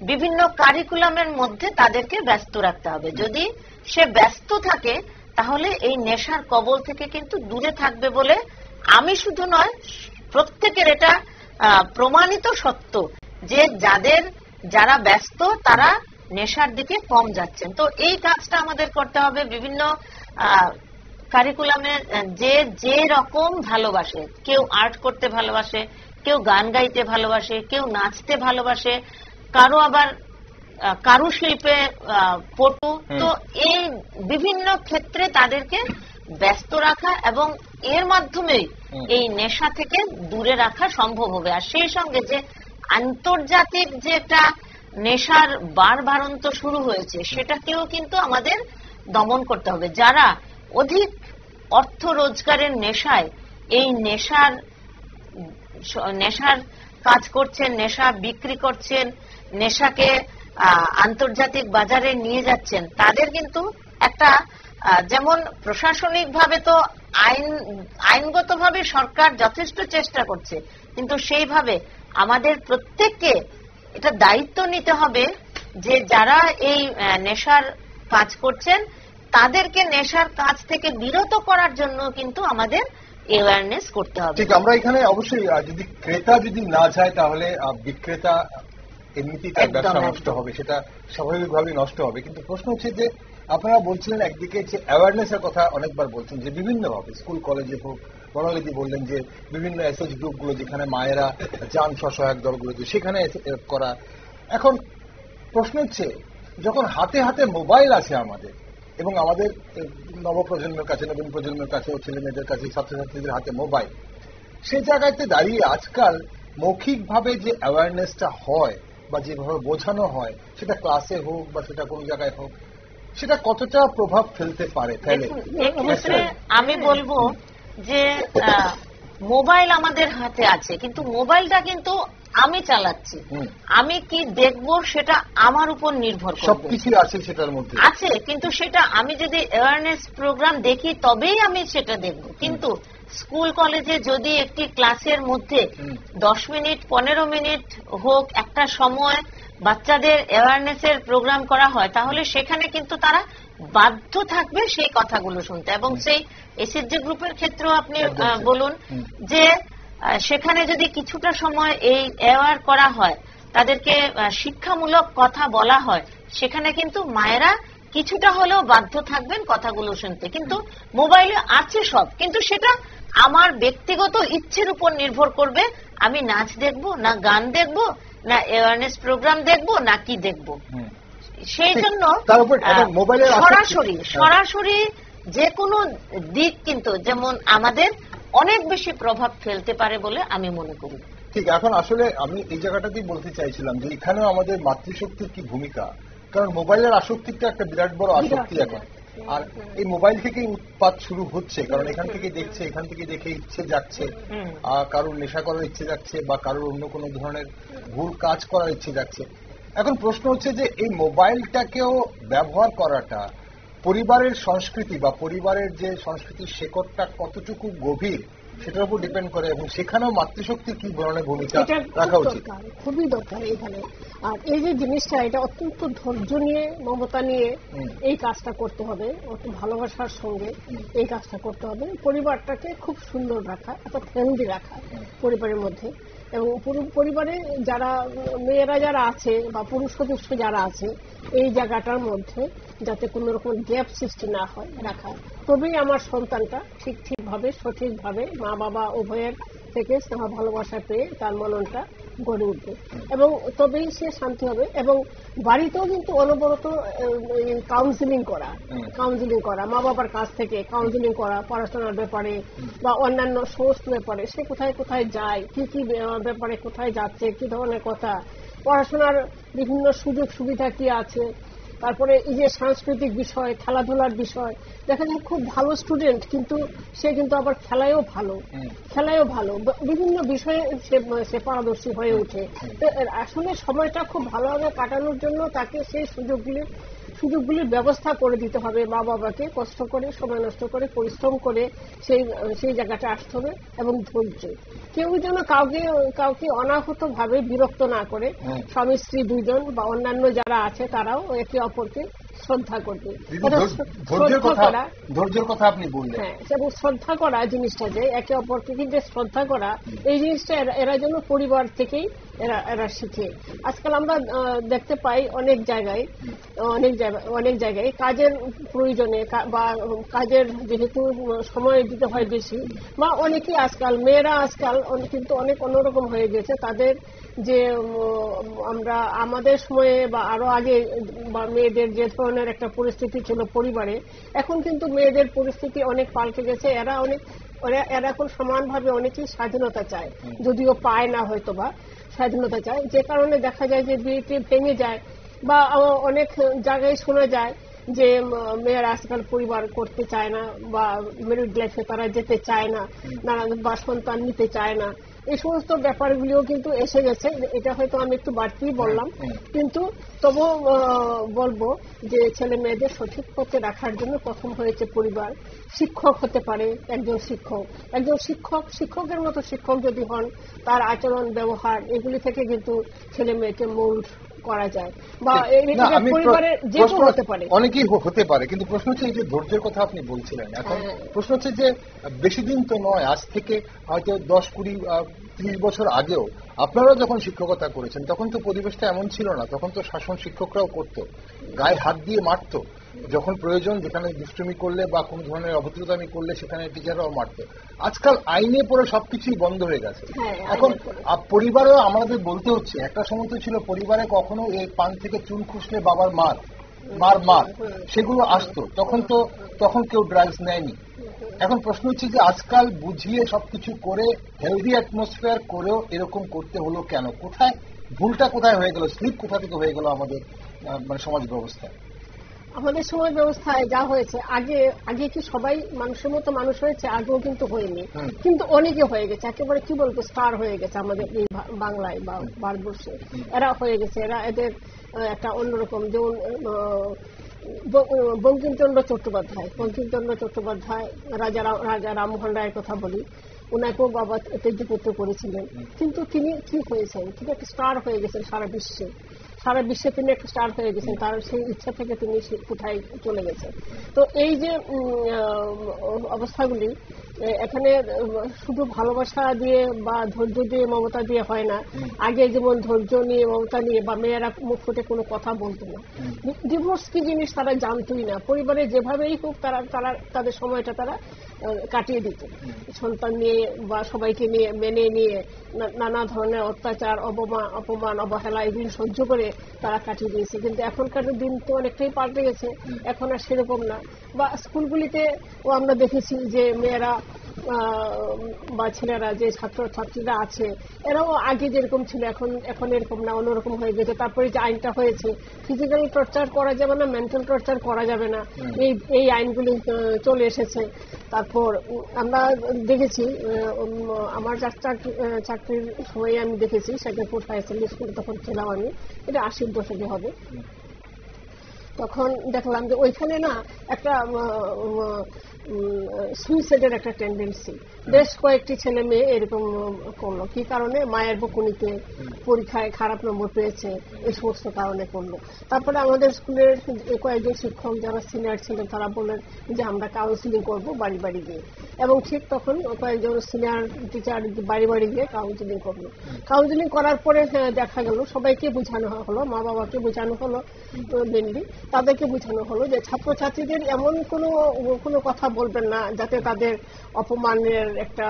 বিভিন্ন কারিকুলামের মধ্যে তাদেরকে ব্যস্ত রাখতে হবে। যদি সে ব্যস্ত থাকে তাহলে এই নেশার কবল থেকে কিন্তু দূরে থাকবে বলে আমি শুধু নয়, প্রত্যেকের এটা প্রমাণিত সত্য যে যারা ব্যস্ত তারা নেশার দিকে কম যাচ্ছেন। তো এই কাজটা আমাদের করতে হবে। বিভিন্ন কারিকুলামে যে রকম ভালোবাসে, কেউ আর্ট করতে ভালোবাসে, কেউ গান গাইতে ভালোবাসে, কেউ নাচতে ভালোবাসে, কারো আবার কারুশিল্পে পটু, তো এই বিভিন্ন ক্ষেত্রে তাদেরকে ব্যস্ত রাখা এবং এর মাধ্যমে এই নেশা থেকে দূরে রাখা সম্ভব হবে। আর সেই সঙ্গে যে আন্তর্জাতিক যে একটা নেশার বাড়বাড়ন্ত শুরু হয়েছে, সেটাকেও কিন্তু আমাদের দমন করতে হবে। যারা অধিক অর্থ রোজগারের নেশায় এই নেশার কাজ করছেন, নেশা বিক্রি করছেন, নেশাকে আন্তর্জাতিক বাজারে নিয়ে যাচ্ছেন, তাদের কিন্তু একটা যেমন প্রশাসনিকভাবে তো আইনগতভাবে সরকার যথেষ্ট চেষ্টা করছে, কিন্তু সেইভাবে আমাদের প্রত্যেককে এটা দায়িত্ব নিতে হবে যে যারা এই নেশার কাজ করছেন তাদেরকে নেশার কাজ থেকে বিরত করার জন্য কিন্তু আমাদের অ্যাওয়ারনেস করতে হবে। ঠিক, আমরা এখানে অবশ্যই যদি ক্রেতা যদি না যায় তাহলে বিক্রেতা এমনিতেই তার ব্যবসা নষ্ট হবে, সেটা স্বাভাবিকভাবেই নষ্ট হবে। কিন্তু প্রশ্ন হচ্ছে যে আপনারা বলছিলেন একদিকে যে অ্যাওয়ারনেস এর কথা অনেকবার বলছেন, যে বিভিন্নভাবে স্কুল কলেজে হোক, বড়ালিদি বললেন যে বিভিন্ন এসএইচ গ্রুপগুলো যেখানে মায়েরা যান, স্বসহায়ক দলগুলোতে সেখানে করা। এখন প্রশ্ন হচ্ছে, যখন হাতে হাতে মোবাইল আছে আমাদের, এবং আমাদের নবপ্রজন্মের কাছে, নবীন প্রজন্মের কাছে, ছেলে মেয়েদের কাছে, ছাত্রছাত্রীদের হাতে মোবাইল, সেই জায়গাতে দাঁড়িয়ে আজকাল মৌখিকভাবে যে অ্যাওয়ারনেসটা হয় বা যেভাবে বোঝানো হয়, সেটা ক্লাসে হোক বা সেটা কোন জায়গায় হোক, সেটা কতটা প্রভাব ফেলতে পারে? এক্ষেত্রে আমি বলবো যে মোবাইল আমাদের হাতে আছে, কিন্তু মোবাইলটা কিন্তু আমি চালাচ্ছি, আমি কি দেখবো সেটা আমার উপর নির্ভর করে। সবকিছু আছে সেটার মধ্যে আছে, কিন্তু সেটা আমি যদি অ্যাওয়ারনেস প্রোগ্রাম দেখি তবেই আমি সেটা দেখব। কিন্তু স্কুল কলেজে যদি একটি ক্লাসের মধ্যে 10 মিনিট 15 মিনিট হোক একটা সময় বাচ্চাদের অ্যাওয়ারনেসের প্রোগ্রাম করা হয়, তাহলে সেখানে কিন্তু তারা বাধ্য থাকবে সেই কথাগুলো শুনতে। এবং সেই এসএইচজি গ্রুপের ক্ষেত্রেও আপনি বলুন যে সেখানে যদি কিছুটা সময় এই অ্যাওয়ার করা হয়, তাদেরকে শিক্ষামূলক কথা বলা হয়, সেখানে কিন্তু মায়েরা কিছুটা হলেও বাধ্য থাকবেন কথাগুলো শুনতে। কিন্তু মোবাইলে আছে সব, কিন্তু সেটা আমার ব্যক্তিগত ইচ্ছের উপর নির্ভর করবে, আমি নাচ দেখব না গান দেখব না অ্যাওয়ারনেস প্রোগ্রাম দেখব না কি দেখব। সেই জন্য সরাসরি যে কোনো দিক কিন্তু যেমন আমাদের অনেক বেশি প্রভাব ফেলতে পারে বলে আমি মনে করি। ঠিক, এখন আসলে আমি এই জায়গাটাতেই বলতে চাইছিলাম যে এখানেও আমাদের মাতৃশক্তির কি ভূমিকা, কারণ মোবাইলের আসক্তিটা একটা বিরাট বড় আসক্তি এখন। আর এই মোবাইল থেকেই উৎপাত শুরু হচ্ছে, কারণ এখান থেকে দেখছে, এখান থেকে দেখে ইচ্ছে যাচ্ছে, কারোর নেশা করার ইচ্ছে যাচ্ছে বা কারোর অন্য কোনো ধরনের ভুল কাজ করার ইচ্ছে যাচ্ছে। এখন প্রশ্ন হচ্ছে যে এই মোবাইলটাকেও ব্যবহার করাটা পরিবারের সংস্কৃতি বা পরিবারের যে সংস্কৃতির শেকড়টা কতটুকু গভীর সেটার উপর ডিপেন্ড করে, এবং সেখানেও মাতৃশক্তির কি ধরনের ভূমিকা রাখা উচিত? খুবই দরকার এখানে। আর এই যে জিনিসটা, এটা অত্যন্ত ধৈর্য নিয়ে, মমতা নিয়ে এই কাজটা করতে হবে, অত ভালোবাসার সঙ্গে এই কাজটা করতে হবে। পরিবারটাকে খুব সুন্দর রাখা, এত হেলদি রাখা পরিবারের মধ্যে, এবং পরিবারে যারা মেয়েরা যারা আছে বা পুরুষ সদস্য যারা আছে, এই জায়গাটার মধ্যে যাতে কোন রকম গ্যাপ সৃষ্টি না হয় রাখা, তবেই আমার সন্তানটা ঠিকভাবে সঠিকভাবে মা বাবা উভয়ের থেকে স্নেহ ভালোবাসা পেয়ে তার মননটা গড়ে উঠবে এবং তবেই সে শান্তি হবে। এবং বাড়িতেও কিন্তু অনবরত কাউন্সিলিং করা মা বাবার কাছ থেকে কাউন্সিলিং করা পড়াশোনার ব্যাপারে বা অন্যান্য সমস্ত ব্যাপারে, সে কোথায় কোথায় যায়, কি কি ব্যাপারে কোথায় যাচ্ছে, কি ধরনের কথা, পড়াশোনার বিভিন্ন সুযোগ সুবিধা কি আছে, তারপরে এই যে সাংস্কৃতিক বিষয়, খেলাধুলার বিষয়, দেখা যায় খুব ভালো স্টুডেন্ট কিন্তু সে কিন্তু আবার খেলায়ও ভালো, বিভিন্ন বিষয়ে সে পারদর্শী হয়ে ওঠে। আসলে সময়টা খুব ভালোভাবে কাটানোর জন্য তাকে সেই সুযোগগুলির ব্যবস্থা করে দিতে হবে। মা বাবাকে কষ্ট করে, সময় নষ্ট করে, পরিশ্রম করে সেই জায়গাটা আসতে হবে এবং ধৈর্য। কেউ যেন কাউকে অনাহত ভাবে বিরক্ত না করে, স্বামী স্ত্রী দুইজন বা অন্যান্য যারা আছে তারাও একে অপরকে শ্রদ্ধা করবে। ধৈর্যের কথা আপনি বললেন, হ্যাঁ, এবং শ্রদ্ধা করা জিনিসটা, যে একে অপরকে যে শ্রদ্ধা করা, এই জিনিসটা এরা যেন পরিবার থেকেই এরা শিখে। আজকাল আমরা দেখতে পাই অনেক জায়গায় কাজের প্রয়োজনে বা কাজের যেহেতু সময় দিতে হয় বেশি, বা অনেকেই মেয়েরা আজকাল কিন্তু অনেক অন্যরকম হয়ে গেছে। তাদের যে আমরা আমাদের সময়ে বা আরো আগে বা মেয়েদের যে ধরনের একটা পরিস্থিতি ছিল পরিবারে, এখন কিন্তু মেয়েদের পরিস্থিতি অনেক পাল্টে গেছে। এরা এখন সমানভাবে অনেকেই স্বাধীনতা চায়, যদিও পায় না হয়তো বা স্বাধীনতা চায়, যে কারণে দেখা যায় যে বিয়েটি ভেঙে যায় বা অনেক জায়গায় শোনা যায় যে মেয়েরা আজকাল পরিবার করতে চায় না বা ম্যারিড লাইফে তারা যেতে চায় না, বা সন্তান নিতে চায় না। এই সমস্ত ব্যাপারগুলিও কিন্তু এসে গেছে। এটা হয়তো আমি একটু বাড়তিই বললাম, কিন্তু তবু বলবো যে ছেলে মেয়েদের সঠিক পথে রাখার জন্য প্রথম হয়েছে পরিবার। শিক্ষক হতে পারে একজন শিক্ষকের মতো শিক্ষক যদি হন, তার আচরণ ব্যবহার এগুলি থেকে কিন্তু ছেলে মেয়েকে মোল্ড করা যায়, বা পরিবারের যে কেউ হতে পারে, অনেকেই হতে পারে। কিন্তু প্রশ্ন হচ্ছে এই যে ধৈর্যের কথা আপনি বলছিলেন, এখন প্রশ্ন হচ্ছে যে বেশি দিন তো নয়, আজ থেকে হয়তো 10, 20, 30 বছর আগেও আপনারা যখন শিক্ষকতা করেছেন তখন তো পরিবেশটা এমন ছিল না। তখন তো শাসন শিক্ষকরাও করতো, গায়ে হাত দিয়ে মারতো যখন প্রয়োজন, যেখানে দুষ্টুমি করলে বা কোন ধরনের অভদ্রতামি করলে সেখানে টিচাররাও মারতো। আজকাল আইনে পড়ে সবকিছুই বন্ধ হয়ে গেছে। এখন পরিবারেও আমাদের বলতে হচ্ছে, একটা সময় তো ছিল পরিবারে কখনো এই পান থেকে চুন খুঁজলে বাবার মার সেগুলো আসতো, তখন কেউ ড্রাগস নেয়নি। এখন প্রশ্ন হচ্ছে যে আজকাল বুঝিয়ে সবকিছু করে হেলদি অ্যাটমসফিয়ার করেও এরকম করতে হলো কেন? ভুলটা কোথায় হয়ে গেল, স্লিপ কোথা থেকে হয়ে গেল আমাদের সমাজ ব্যবস্থায়? আমাদের সমাজ ব্যবস্থায় যা হয়েছে, আগে কি সবাই মানুষের মতো মানুষ হয়েছে? আগেও কিন্তু হয়নি, কিন্তু অনেকে হয়ে গেছে, একেবারে কি বলবো স্টার হয়ে গেছে আমাদের এই বাংলায় বা ভারতবর্ষে। এরা হয়ে গেছে, এদের একটা অন্যরকম, যেমন বঙ্কিমচন্দ্র চট্টোপাধ্যায়, রাজা রামমোহন রায়ের কথা বলি, ওনাকেও বাবা তেজপুত্র করেছিলেন, কিন্তু তিনি কি হয়েছেন? তিনি একটা স্টার হয়ে গেছেন সারা বিশ্বে তিনি একটা স্টার হয়ে গেছেন। তার সেই ইচ্ছা থেকে তিনি কোথায় চলে গেছেন। তো এই যে অবস্থাগুলি, এখানে শুধু ভালোবাসা দিয়ে বা ধৈর্য দিয়ে মমতা দিয়ে হয় না। আগে যেমন ধৈর্য নিয়ে মমতা নিয়ে বা মেয়েরা মুখ ফুটে কোনো কথা বলতো না, ডিভোর্স কি জিনিস তারা জানতোই না। পরিবারে যেভাবেই হোক তাদের সময়টা তারা কাটিয়ে দিত, সন্তান নিয়ে বা সবাইকে নিয়ে মেনে নিয়ে নানা ধরনের অত্যাচার, অপমান, অবহেলা এগুলি সহ্য করে তারা কাটিয়ে দিয়েছে। কিন্তু এখনকার দিন তো অনেকটাই পাল্টে গেছে, এখন আর সেরকম না। বা স্কুলগুলিতে আমরা দেখেছি যে মেয়েরা বা ছেলেরা, যে ছাত্রছাত্রীরা আছে, এরাও আগে যেরকম ছিল এখন এরকম না, অন্যরকম হয়ে গেছে। তারপরে যে আইনটা হয়েছে, ফিজিক্যাল টর্চার করা যাবে না, মেন্টাল টর্চার করা যাবে না, এই আইনগুলি চলে এসেছে। তারপর আমরা দেখেছি, আমার চাকরির সময় আমি দেখেছি শেখরপুর হাই সেকেন্ডারি স্কুলে, তখন ছিলাম আমি, এটা 80-র দশকে হবে। তখন দেখলাম যে ওইখানে না একটা সুইসাইডের একটা টেন্ডেন্সি, বেশ কয়েকটি ছেলে মেয়ে এরকম করলো। কি কারণে? মায়ের বকুনিতে, পরীক্ষায় খারাপ নম্বর পেয়েছে, এই সমস্ত কারণে করলো। তারপরে আমাদের স্কুলের কয়েকজন শিক্ষক যারা সিনিয়র ছিলেন তারা বললেন যে আমরা কাউন্সিলিং করবো বাড়ি বাড়ি গিয়ে, এবং ঠিক তখন কয়েকজন সিনিয়র টিচার বাড়ি বাড়ি গিয়ে কাউন্সিলিং করলো। কাউন্সিলিং করার পরে দেখা গেল সবাইকে বোঝানো হলো, মা বাবাকে বোঝানো হলো মেনলি, তাদেরকে বোঝানো হলো যে ছাত্রছাত্রীদের এমন কোনো কথা বলবেন না যাতে তাদের অপমানের একটা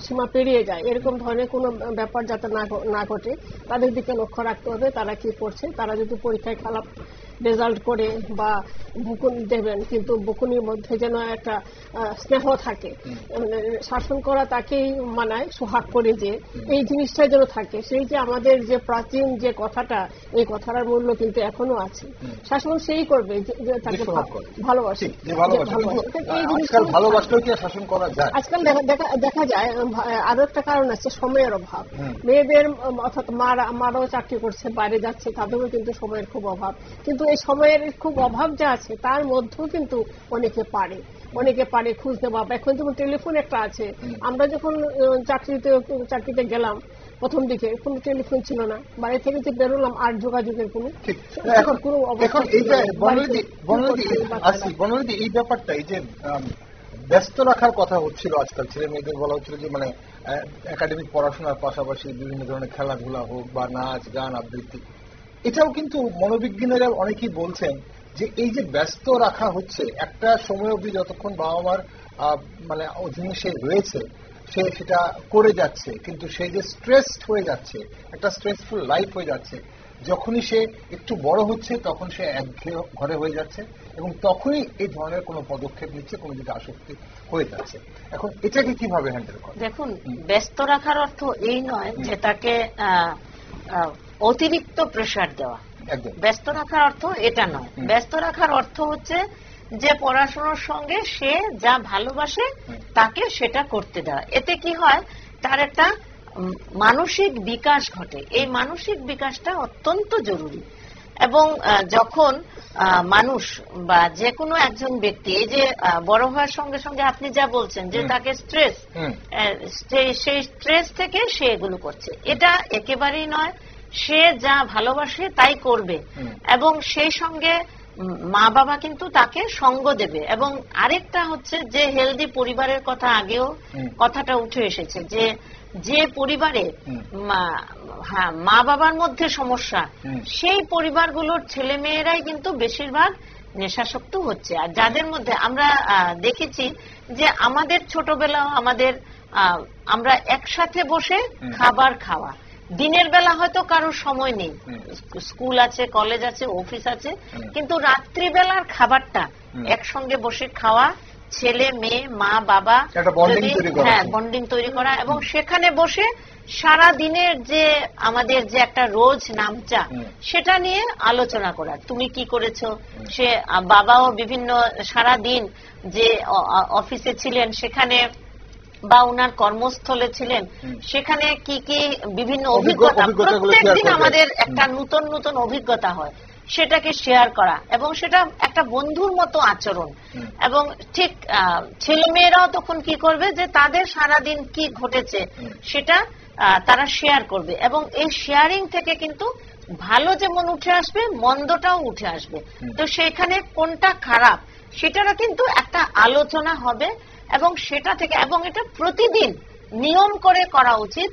সীমা পেরিয়ে যায়, এরকম ধরনের কোনো ব্যাপার যাতে না ঘটে তাদের দিকে লক্ষ্য রাখতে হবে তারা কি করছে। তারা যদি পরীক্ষায় খারাপ রেজাল্ট করে বা বকুনি দেবেন, কিন্তু বকুনির মধ্যে যেন একটা স্নেহ থাকে, শাসন করা তাকেই মানায় সোহাগ করে, যে এই জিনিসটা যেন থাকে। সেই যে আমাদের যে প্রাচীন যে কথাটা, এই কথাটার মূল্য কিন্তু এখনো আছে। শাসন সেই করবে যে তাকে ভালোবাসে। আজকাল দেখা যায় আরো একটা কারণ আছে, সময়ের অভাব। মেয়েদের অর্থাৎ মারাও চাকরি করছে, বাইরে যাচ্ছে, তাদেরও কিন্তু সময়ের খুব অভাব। কিন্তু এই সময়ের খুব অভাব যা আছে তার মধ্যেও কিন্তু অনেকে পারে খুঁজতে পাবে। এখন যেমন টেলিফোন একটা আছে, আমরা যখন চাকরিতে গেলাম প্রথম দিকে কোনো টেলিফোন ছিল না, বাড়ি থেকে যে বেরোলাম আর যোগাযোগের কোনো এই ব্যাপারটা, এই যে ব্যস্ত রাখার কথা হচ্ছিল আজকাল ছেলে মেয়েদের, বলা হচ্ছিল যে মানে একাডেমিক পড়াশোনার পাশাপাশি বিভিন্ন ধরনের খেলাধুলা হোক বা নাচ গান আবৃত্তি, এটাও কিন্তু মনোবিজ্ঞানীরা অনেকেই বলছেন যে এই যে ব্যস্ত রাখা হচ্ছে, একটা সময় অবধি যতক্ষণ বাবা মার মানে অধীনে সে রয়েছে সে সেটা করে যাচ্ছে, কিন্তু সে যে স্ট্রেসড হয়ে যাচ্ছে, একটা স্ট্রেসফুল লাইফ হয়ে যাচ্ছে, যখনই সে একটু বড় হচ্ছে তখন সে একঘেয়ে ঘরে হয়ে যাচ্ছে এবং তখনই এই ধরনের কোনো পদক্ষেপ নিচ্ছে, কোনো দিকে আসক্তি হয়ে যাচ্ছে। এখন এটাকে কিভাবে হ্যান্ডেল করে? দেখুন, ব্যস্ত রাখার অর্থ এই নয় যে তাকে অতিরিক্ত প্রেসার দেওয়া। ব্যস্ত রাখার অর্থ এটা নয়। ব্যস্ত রাখার অর্থ হচ্ছে যে পড়াশোনার সঙ্গে সে যা ভালোবাসে তাকে সেটা করতে দেওয়া। এতে কি হয়, তার একটা মানসিক বিকাশ ঘটে। এই মানসিক বিকাশটা অত্যন্ত জরুরি। এবং যখন মানুষ বা যে কোনো একজন ব্যক্তি এই যে বড় হওয়ার সঙ্গে সঙ্গে আপনি যা বলছেন যে তাকে স্ট্রেস, সেই স্ট্রেস থেকে সে এগুলো করছে, এটা একেবারেই নয়। সে যা ভালোবাসে তাই করবে এবং সেই সঙ্গে মা বাবা কিন্তু তাকে সঙ্গ দেবে। এবং আরেকটা হচ্ছে যে হেলদি পরিবারের কথা, আগেও কথাটা উঠে এসেছে যে যে পরিবারে মা বাবার মধ্যে সমস্যা, সেই পরিবারগুলোর ছেলে মেয়েরাই কিন্তু বেশিরভাগ নেশাসক্ত হচ্ছে। আর যাদের মধ্যে আমরা দেখেছি যে আমাদের ছোটবেলা আমরা একসাথে বসে খাবার খাওয়া, দিনের বেলা হয়তো কারোর সময় নেই, স্কুল আছে, কলেজ আছে, অফিস আছে, কিন্তু রাত্রিবেলার খাবারটা একসঙ্গে বসে খাওয়া, ছেলে মেয়ে মা বাবা, বন্ডিং তৈরি করা এবং সেখানে বসে সারা দিনের যে আমাদের যে একটা রোজ নামচা সেটা নিয়ে আলোচনা করা। তুমি কি করেছো, সে বাবাও বিভিন্ন সারা দিন যে অফিসে ছিলেন সেখানে বা উনার কর্মস্থলে ছিলেন সেখানে কি কি বিভিন্ন অভিজ্ঞতা, প্রত্যেকদিন আমাদের একটা নতুন নতুন অভিজ্ঞতা হয়, সেটাকে শেয়ার করা এবং সেটা একটা বন্ধুর মতো আচরণ। এবং ঠিক ছেলে মেয়েরাও তখন কি করবে যে তাদের সারাদিন কি ঘটেছে সেটা তারা শেয়ার করবে এবং এই শেয়ারিং থেকে কিন্তু ভালো যেমন উঠে আসবে, মন্দটাও উঠে আসবে। তো সেখানে কোনটা খারাপ সেটারও কিন্তু একটা আলোচনা হবে এবং সেটা থেকে, এবং এটা প্রতিদিন নিয়ম করে করা উচিত।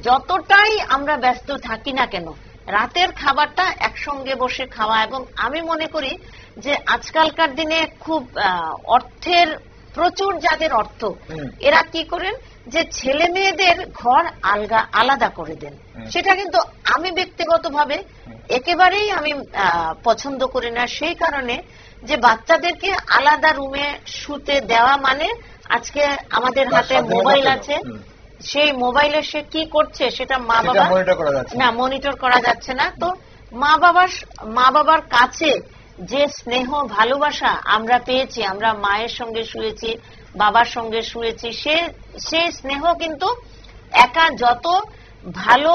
যতটাই আমরা ব্যস্ত থাকি না কেন, রাতের খাবারটা একসঙ্গে বসে খাওয়া। এবং আমি মনে করি যে আজকালকার দিনে খুব অর্থের প্রচুর যাদের অর্থ, এরা কি করেন যে ছেলে মেয়েদের ঘর আলাদা করে দেন। সেটা কিন্তু আমি ব্যক্তিগতভাবে একেবারেই আমি পছন্দ করি না। সেই কারণে যে বাচ্চাদেরকে আলাদা রুমে শুতে দেওয়া মানে আজকে আমাদের হাতে মোবাইল আছে, সেই মোবাইলে সে কি করছে সেটা মা বাবা মনিটর করা যাচ্ছে না। তো মা বাবার কাছে যে স্নেহ ভালোবাসা আমরা পেয়েছি, আমরা মায়ের সঙ্গে শুয়েছি, বাবার সঙ্গে শুয়েছি, সেই স্নেহ কিন্তু একা যত ভালো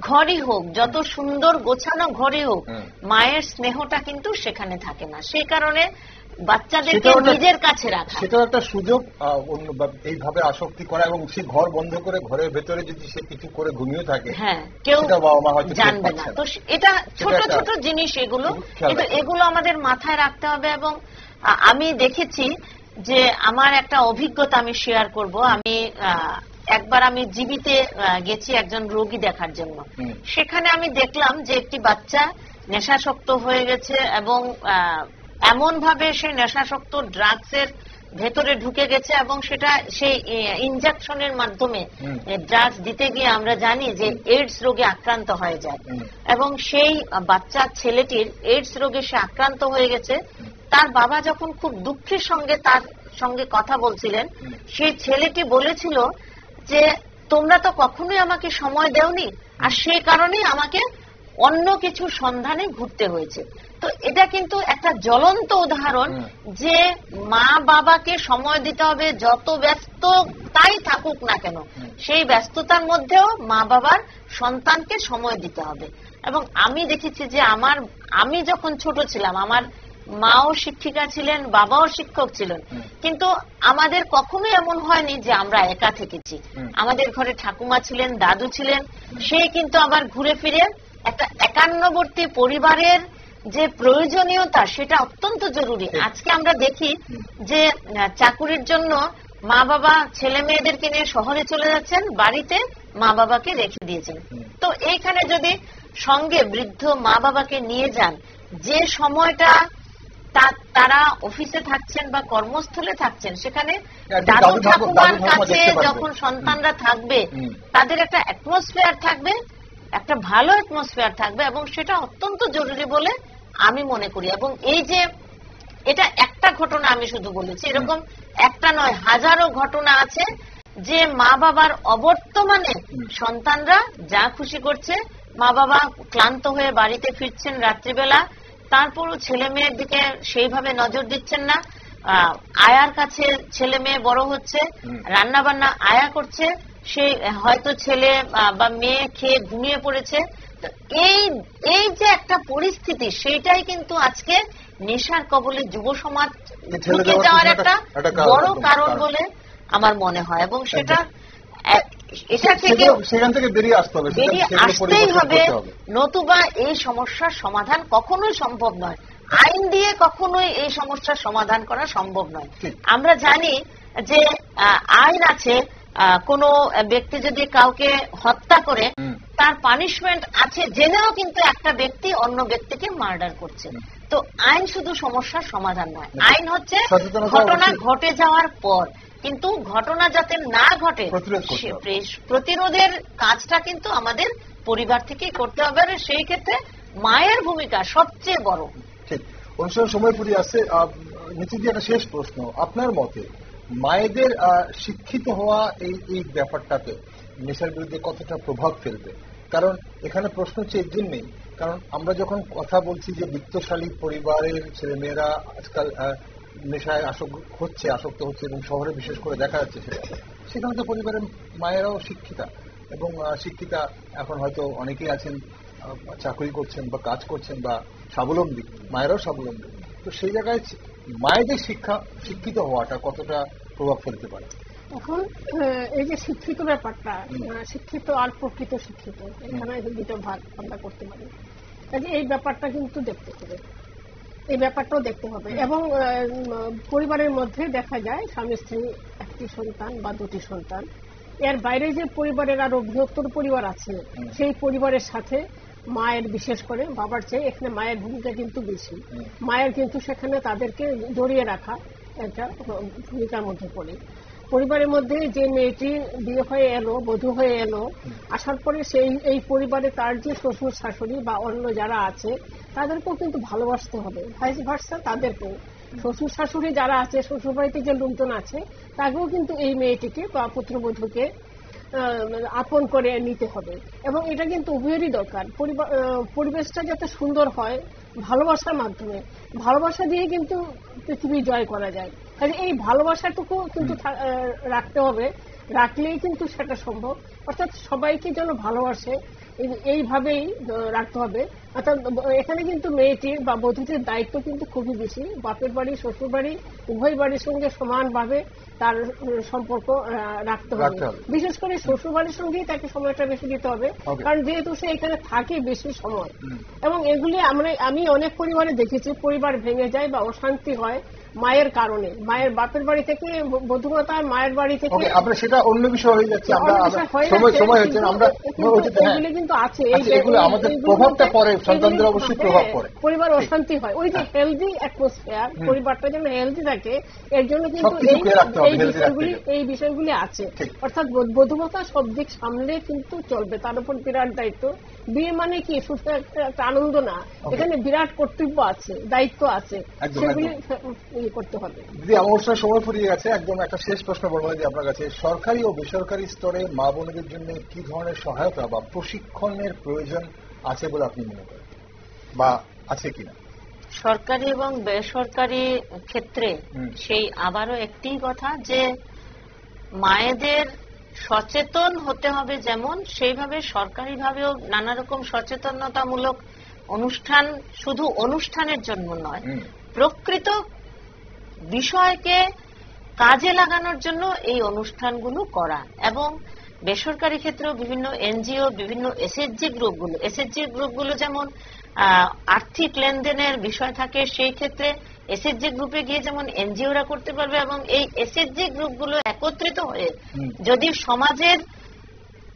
ঘরই হোক, যত সুন্দর গোছানো ঘরই হোক, মায়ের স্নেহটা কিন্তু সেখানে থাকে না। সেই কারণে বাচ্চাদেরকে নিজের কাছে রাখা, সেটাও একটা সুযোগ এইভাবে আসক্তি করা। এবং সে ঘর বন্ধ করে ঘরের ভেতরে যদি সে কিছু করে ঘুমিয়ে থাকে, কেউ জানবে না। তো এটা ছোট ছোট জিনিস এগুলো, কিন্তু এগুলো আমাদের মাথায় রাখতে হবে। এবং আমি দেখেছি যে আমার একটা অভিজ্ঞতা আমি শেয়ার করব। একবার আমি জীবিতে গেছি একজন রোগী দেখার জন্য। সেখানে আমি দেখলাম যে একটি বাচ্চা নেশাসক্ত হয়ে গেছে এবং এমন ভাবে সে নেশাসক্ত ড্রাগসের ভেতরে ঢুকে গেছে এবং সেটা সেই ইনজেকশনের মাধ্যমে ড্রাগস দিতে গিয়ে আমরা জানি যে এইডস রোগে আক্রান্ত হয়ে যায় এবং সেই বাচ্চা ছেলেটির এইডস রোগে সে আক্রান্ত হয়ে গেছে। তার বাবা যখন খুব দুঃখের সঙ্গে তার সঙ্গে কথা বলছিলেন, সেই ছেলেটি বলেছিল যে তোমরা তো কখনোই আমাকে সময় দেওনি, আর সেই কারণেই আমাকে অন্য কিছু সন্ধানে ঘুরতে হয়েছে। তো এটা কিন্তু একটা জ্বলন্ত উদাহরণ যে মা বাবাকে সময় দিতে হবে, যত ব্যস্ত তাই থাকুক না কেন সেই ব্যস্ততার মধ্যেও মা বাবার সন্তানকে সময় দিতে হবে। এবং আমি দেখেছি যে আমি যখন ছোট ছিলাম, আমার মাও শিক্ষিকা ছিলেন, বাবাও শিক্ষক ছিলেন, কিন্তু আমাদের কখনোই এমন হয়নি যে আমরা একা থেকেছি। আমাদের ঘরে ঠাকুমা ছিলেন, দাদু ছিলেন, সেই কিন্তু আবার ঘুরে ফিরে একটা একান্নবর্তী পরিবারের যে প্রয়োজনীয়তা সেটা অত্যন্ত জরুরি। আজকে আমরা দেখি যে চাকুরির জন্য মা বাবা ছেলে মেয়েদেরকে নিয়ে শহরে চলে যাচ্ছেন, বাড়িতে মা বাবাকে রেখে দিয়েছেন। তো এইখানে যদি সঙ্গে বৃদ্ধ মা বাবাকে নিয়ে যান, যে সময়টা তারা অফিসে থাকছেন বা কর্মস্থলে থাকছেন, সেখানে দাদু ঠাকুমার কাছে যখন সন্তানরা থাকবে তাদের একটা অ্যাটমসফিয়ার থাকবে, একটা ভালো অ্যাটমসফিয়ার থাকবে এবং সেটা অত্যন্ত জরুরি বলে আমি মনে করি। এবং এই যে এটা একটা ঘটনা আমি শুধু বলেছি, এরকম একটা নয়, হাজারো ঘটনা আছে যে মা বাবার অবর্তমানে সন্তানরা যা খুশি করছে, মা বাবা ক্লান্ত হয়ে বাড়িতে ফিরছেন রাত্রিবেলা, তারপরও ছেলে মেয়ের দিকে সেইভাবে নজর দিচ্ছেন না। আয়ার কাছে ছেলে মেয়ে বড় হচ্ছে, রান্না বান্না আয়া করছে, সে হয়তো ছেলে বা মেয়ে খেয়ে ঘুমিয়ে পড়েছে। এই যে একটা পরিস্থিতি, সেইটাই কিন্তু আজকে নেশার কবলে যুব সমাজ ঢুকে যাওয়ার একটা বড় কারণ বলে আমার মনে হয়। এবং সেটা এটা থেকে সেখান থেকে বেরিয়ে আসতেই হবে, নতুবা এই সমস্যার সমাধান কখনোই সম্ভব নয়। আইন দিয়ে কখনোই এই সমস্যার সমাধান করা সম্ভব নয়। আমরা জানি যে আইন আছে, কোন ব্যক্তি যদি কাউকে হত্যা করে তার পানিশমেন্ট আছে, জেনেও কিন্তু একটা ব্যক্তি অন্য ব্যক্তিকে মার্ডার করছে। তো আইন শুধু সমস্যার সমাধান নয়, আইন হচ্ছে ঘটনা ঘটে যাওয়ার পর, কিন্তু ঘটনা যাতে না ঘটে প্রতিরোধের কাজটা কিন্তু আমাদের পরিবার থেকেই করতে হবে। আর সেই ক্ষেত্রে মায়ের ভূমিকা সবচেয়ে বড়। ঠিক, অনুষ্ঠান সময় পুরিয়ে আসছে। নিচে একটা শেষ প্রশ্ন, আপনার মতে মায়েদের শিক্ষিত হওয়া এই ব্যাপারটাতে নেশার বিরুদ্ধে কতটা প্রভাব ফেলবে? কারণ এখানে প্রশ্ন হচ্ছে এর জন্যই, কারণ আমরা যখন কথা বলছি যে বিত্তশালী পরিবারের ছেলেমেয়েরা আজকাল নেশায় আসক্ত হচ্ছে এবং শহরে বিশেষ করে দেখা যাচ্ছে সেখানে তো পরিবারের মায়েরাও শিক্ষিতা, এবং শিক্ষিতা এখন হয়তো অনেকেই আছেন চাকরি করছেন বা কাজ করছেন বা স্বাবলম্বী, মায়েরাও স্বাবলম্বী। তো সেই জায়গায় মায়েদের শিক্ষিত হওয়াটা কতটা প্রভাব ফেলতে পারে? এখন এই যে শিক্ষিত ব্যাপারটা, শিক্ষিত আর প্রকৃত শিক্ষিত, এখানে দুটো ভাগ আমরা করতে পারি। এই ব্যাপারটা কিন্তু দেখতে হবে, এই ব্যাপারটাও দেখতে হবে। এবং পরিবারের মধ্যে দেখা যায় স্বামী স্ত্রী একটি সন্তান বা দুটি সন্তান, এর বাইরে যে পরিবারের আরো বৃহত্তর পরিবার আছে, সেই পরিবারের সাথে মায়ের, বিশেষ করে বাবার চেয়ে এখানে মায়ের ভূমিকা কিন্তু বেশি। মায়ের কিন্তু সেখানে তাদেরকে জড়িয়ে রাখা একটা ভূমিকার মধ্যে পড়ে। পরিবারের মধ্যে যে মেয়েটি বিয়ে হয়ে এলো, বধূ হয়ে এলো, আসার পরে এই পরিবারে তার যে শ্বশুর শাশুড়ি বা অন্য যারা আছে তাদেরকেও কিন্তু ভালোবাসতে হবে, ভাইস ভার্সা তাদেরকেও। শ্বশুর শাশুড়ি যারা আছে, শ্বশুর বাড়িতে যে লোকজন আছে, তাকেও কিন্তু এই মেয়েটিকে বা পুত্রবধূকে আপন করে নিতে হবে। এবং এটা কিন্তু উভয়েরই দরকার। পরিবেশটা যাতে সুন্দর হয় ভালোবাসার মাধ্যমে, ভালোবাসা দিয়ে কিন্তু পৃথিবী জয় করা যায়। কাজে এই ভালোবাসাটুকু কিন্তু রাখতে হবে, রাখলেই কিন্তু সেটা সম্ভব। অর্থাৎ সবাইকে যেন ভালোবাসে এইভাবেই রাখতে হবে। অর্থাৎ এখানে কিন্তু মেয়েটির বা বধূটির দায়িত্ব কিন্তু খুবই বেশি। বাপের বাড়ি, শ্বশুর বাড়ি, উভয় বাড়ির সঙ্গে সমানভাবে তার সম্পর্ক রাখতে হবে। বিশেষ করে শ্বশুর বাড়ির সঙ্গেই তাকে সময়টা বেশি দিতে হবে, কারণ যেহেতু সে এখানে থাকে বেশি সময়। এবং এগুলি আমি অনেক পরিবারে দেখেছি, পরিবার ভেঙে যায় বা অশান্তি হয় মায়ের কারণে। মায়ের বাপের বাড়ি থেকে বধূমাতা, মায়ের বাড়ি থেকে, আমরা সেটা অন্য বিষয় হয়ে যাচ্ছে। আমরা সময় হচ্ছে, আমরা কিন্তু আছে। আচ্ছা, এগুলো আমাদের প্রভাবটা পড়ে, সন্তানদের অবশ্যই প্রভাব পড়ে, পরিবার অশান্তি হয়। ওই যে হেলদি অ্যাটমসফিয়ার, পরিবারটা যেন হেলদি থাকে, এর জন্য কিন্তু এই বিষয়গুলি আছে। অর্থাৎ বধূমতা সব দিক সামলে কিন্তু চলবে, তার উপর বিরাট দায়িত্ব। বিয়ে মানে কি শুধু একটা আনন্দ না, এখানে বিরাট কর্তব্য আছে, দায়িত্ব আছে, সেগুলি করতে হবে। দিদি, আমার সময় ফুরিয়ে গেছে, একদম একটা শেষ প্রশ্ন বলবো যে আপনার কাছে সরকারি ও বেসরকারি স্তরে মা বোনদের জন্য কি ধরনের সহায়তা বা প্রশিক্ষণের প্রয়োজন আছে বলে আপনি মনে করেন, বা আছে কিনা? সরকারি এবং বেসরকারি ক্ষেত্রে সেই আবারও একটি কথা যে মায়েদের সচেতন হতে হবে, যেমন সেইভাবে সরকারিভাবেও নানা রকম সচেতনতামূলক অনুষ্ঠান শুধু অনুষ্ঠানের জন্য নয়, প্রকৃত বিষয়কে কাজে লাগানোর জন্য এই অনুষ্ঠানগুলো করা। এবং বেসরকারি ক্ষেত্রেও বিভিন্ন এনজিও, বিভিন্ন এসএইচজি গ্রুপগুলো যেমন আর্থিক লেনদেনের বিষয় থাকে, সেই ক্ষেত্রে এসএইচজি গ্রুপে গিয়ে যেমন এনজিওরা করতে পারবে, এবং এই এসএইচজি গ্রুপগুলো একত্রিত হয়ে যদি সমাজের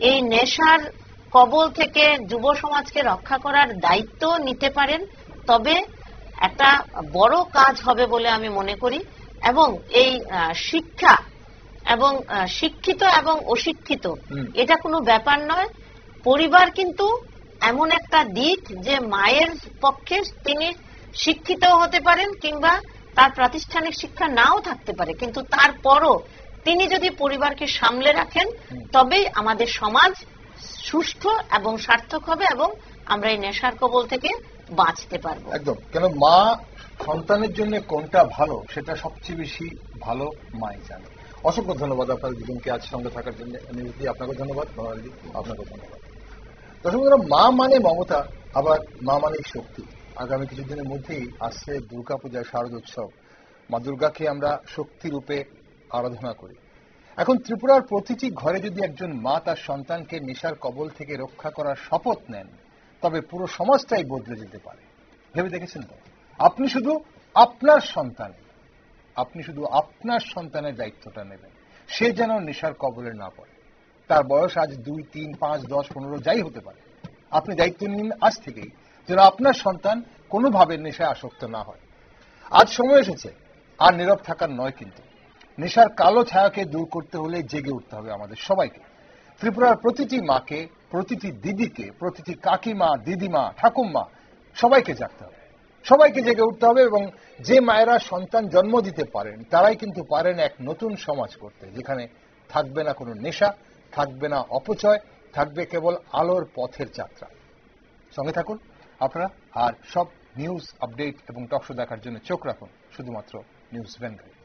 এই নেশার কবল থেকে যুব সমাজকে রক্ষা করার দায়িত্ব নিতে পারেন, তবে একটা বড় কাজ হবে বলে আমি মনে করি। এবং এই শিক্ষা এবং শিক্ষিত এবং অশিক্ষিত এটা কোনো ব্যাপার নয়। পরিবার কিন্তু এমন একটা দিক যে মায়ের পক্ষে তিনি শিক্ষিত হতে পারেন কিংবা তার প্রাতিষ্ঠানিক শিক্ষা নাও থাকতে পারে, কিন্তু তারপরও তিনি যদি পরিবারকে সামলে রাখেন তবেই আমাদের সমাজ সুষ্ঠু এবং সার্থক হবে এবং আমরা এই নেশার কবল থেকে বাঁচতে পারবো। একদম, কেন মা সন্তানের জন্য কোনটা ভালো সেটা সবচেয়ে বেশি ভালো মাই জানে। অসংখ্য ধন্যবাদ আপনাদের দুজনকে আজ সঙ্গে থাকার জন্য। আপনাকে ধন্যবাদ, আপনাকে ধন্যবাদ। দর্শক, মা মানে মমতা, আবার মা মানে শক্তি। আগামী কিছুদিনের মধ্যেই আসছে দুর্গাপূজা, শারদোৎসব। মা দুর্গাকে আমরা শক্তি রূপে আরাধনা করি। এখন ত্রিপুরার প্রতিটি ঘরে যদি একজন মা তার সন্তানকে নেশার কবল থেকে রক্ষা করার শপথ নেন, তবে পুরো সমাজটাই বদলে যেতে পারে। ভেবে দেখেছেন তো? আপনি শুধু আপনার সন্তানের দায়িত্বটা নেবেন, সে যেন নেশার কবলে না পড়ে। তার বয়স আজ 2, 3, 5, 10, 15 যাই হতে পারে। আপনি দায়িত্ব নিন আজ থেকেই, যেন আপনার সন্তান কোনোভাবে নেশায় আসক্ত না হয়। আজ সময় এসেছে আর নীরব থাকার নয়, কিন্তু নেশার কালো ছায়াকে দূর করতে হলে জেগে উঠতে হবে আমাদের সবাইকে। ত্রিপুরার প্রতিটি মাকে, প্রতিটি দিদিকে, প্রতিটি কাকিমা, দিদিমা, ঠাকুমা, সবাইকে জাগতে হবে, সবাইকে জেগে উঠতে হবে। এবং যে মায়েরা সন্তান জন্ম দিতে পারেন তারাই কিন্তু পারেন এক নতুন সমাজ করতে, যেখানে থাকবে না কোনো নেশা, থাকবে না অপচয়, থাকবে কেবল আলোর পথের যাত্রা। সঙ্গে থাকুন আপনারা, আর সব নিউজ আপডেট এবং টকশো দেখার জন্য চোখ রাখুন শুধুমাত্র নিউজ ভ্যানগার্ড।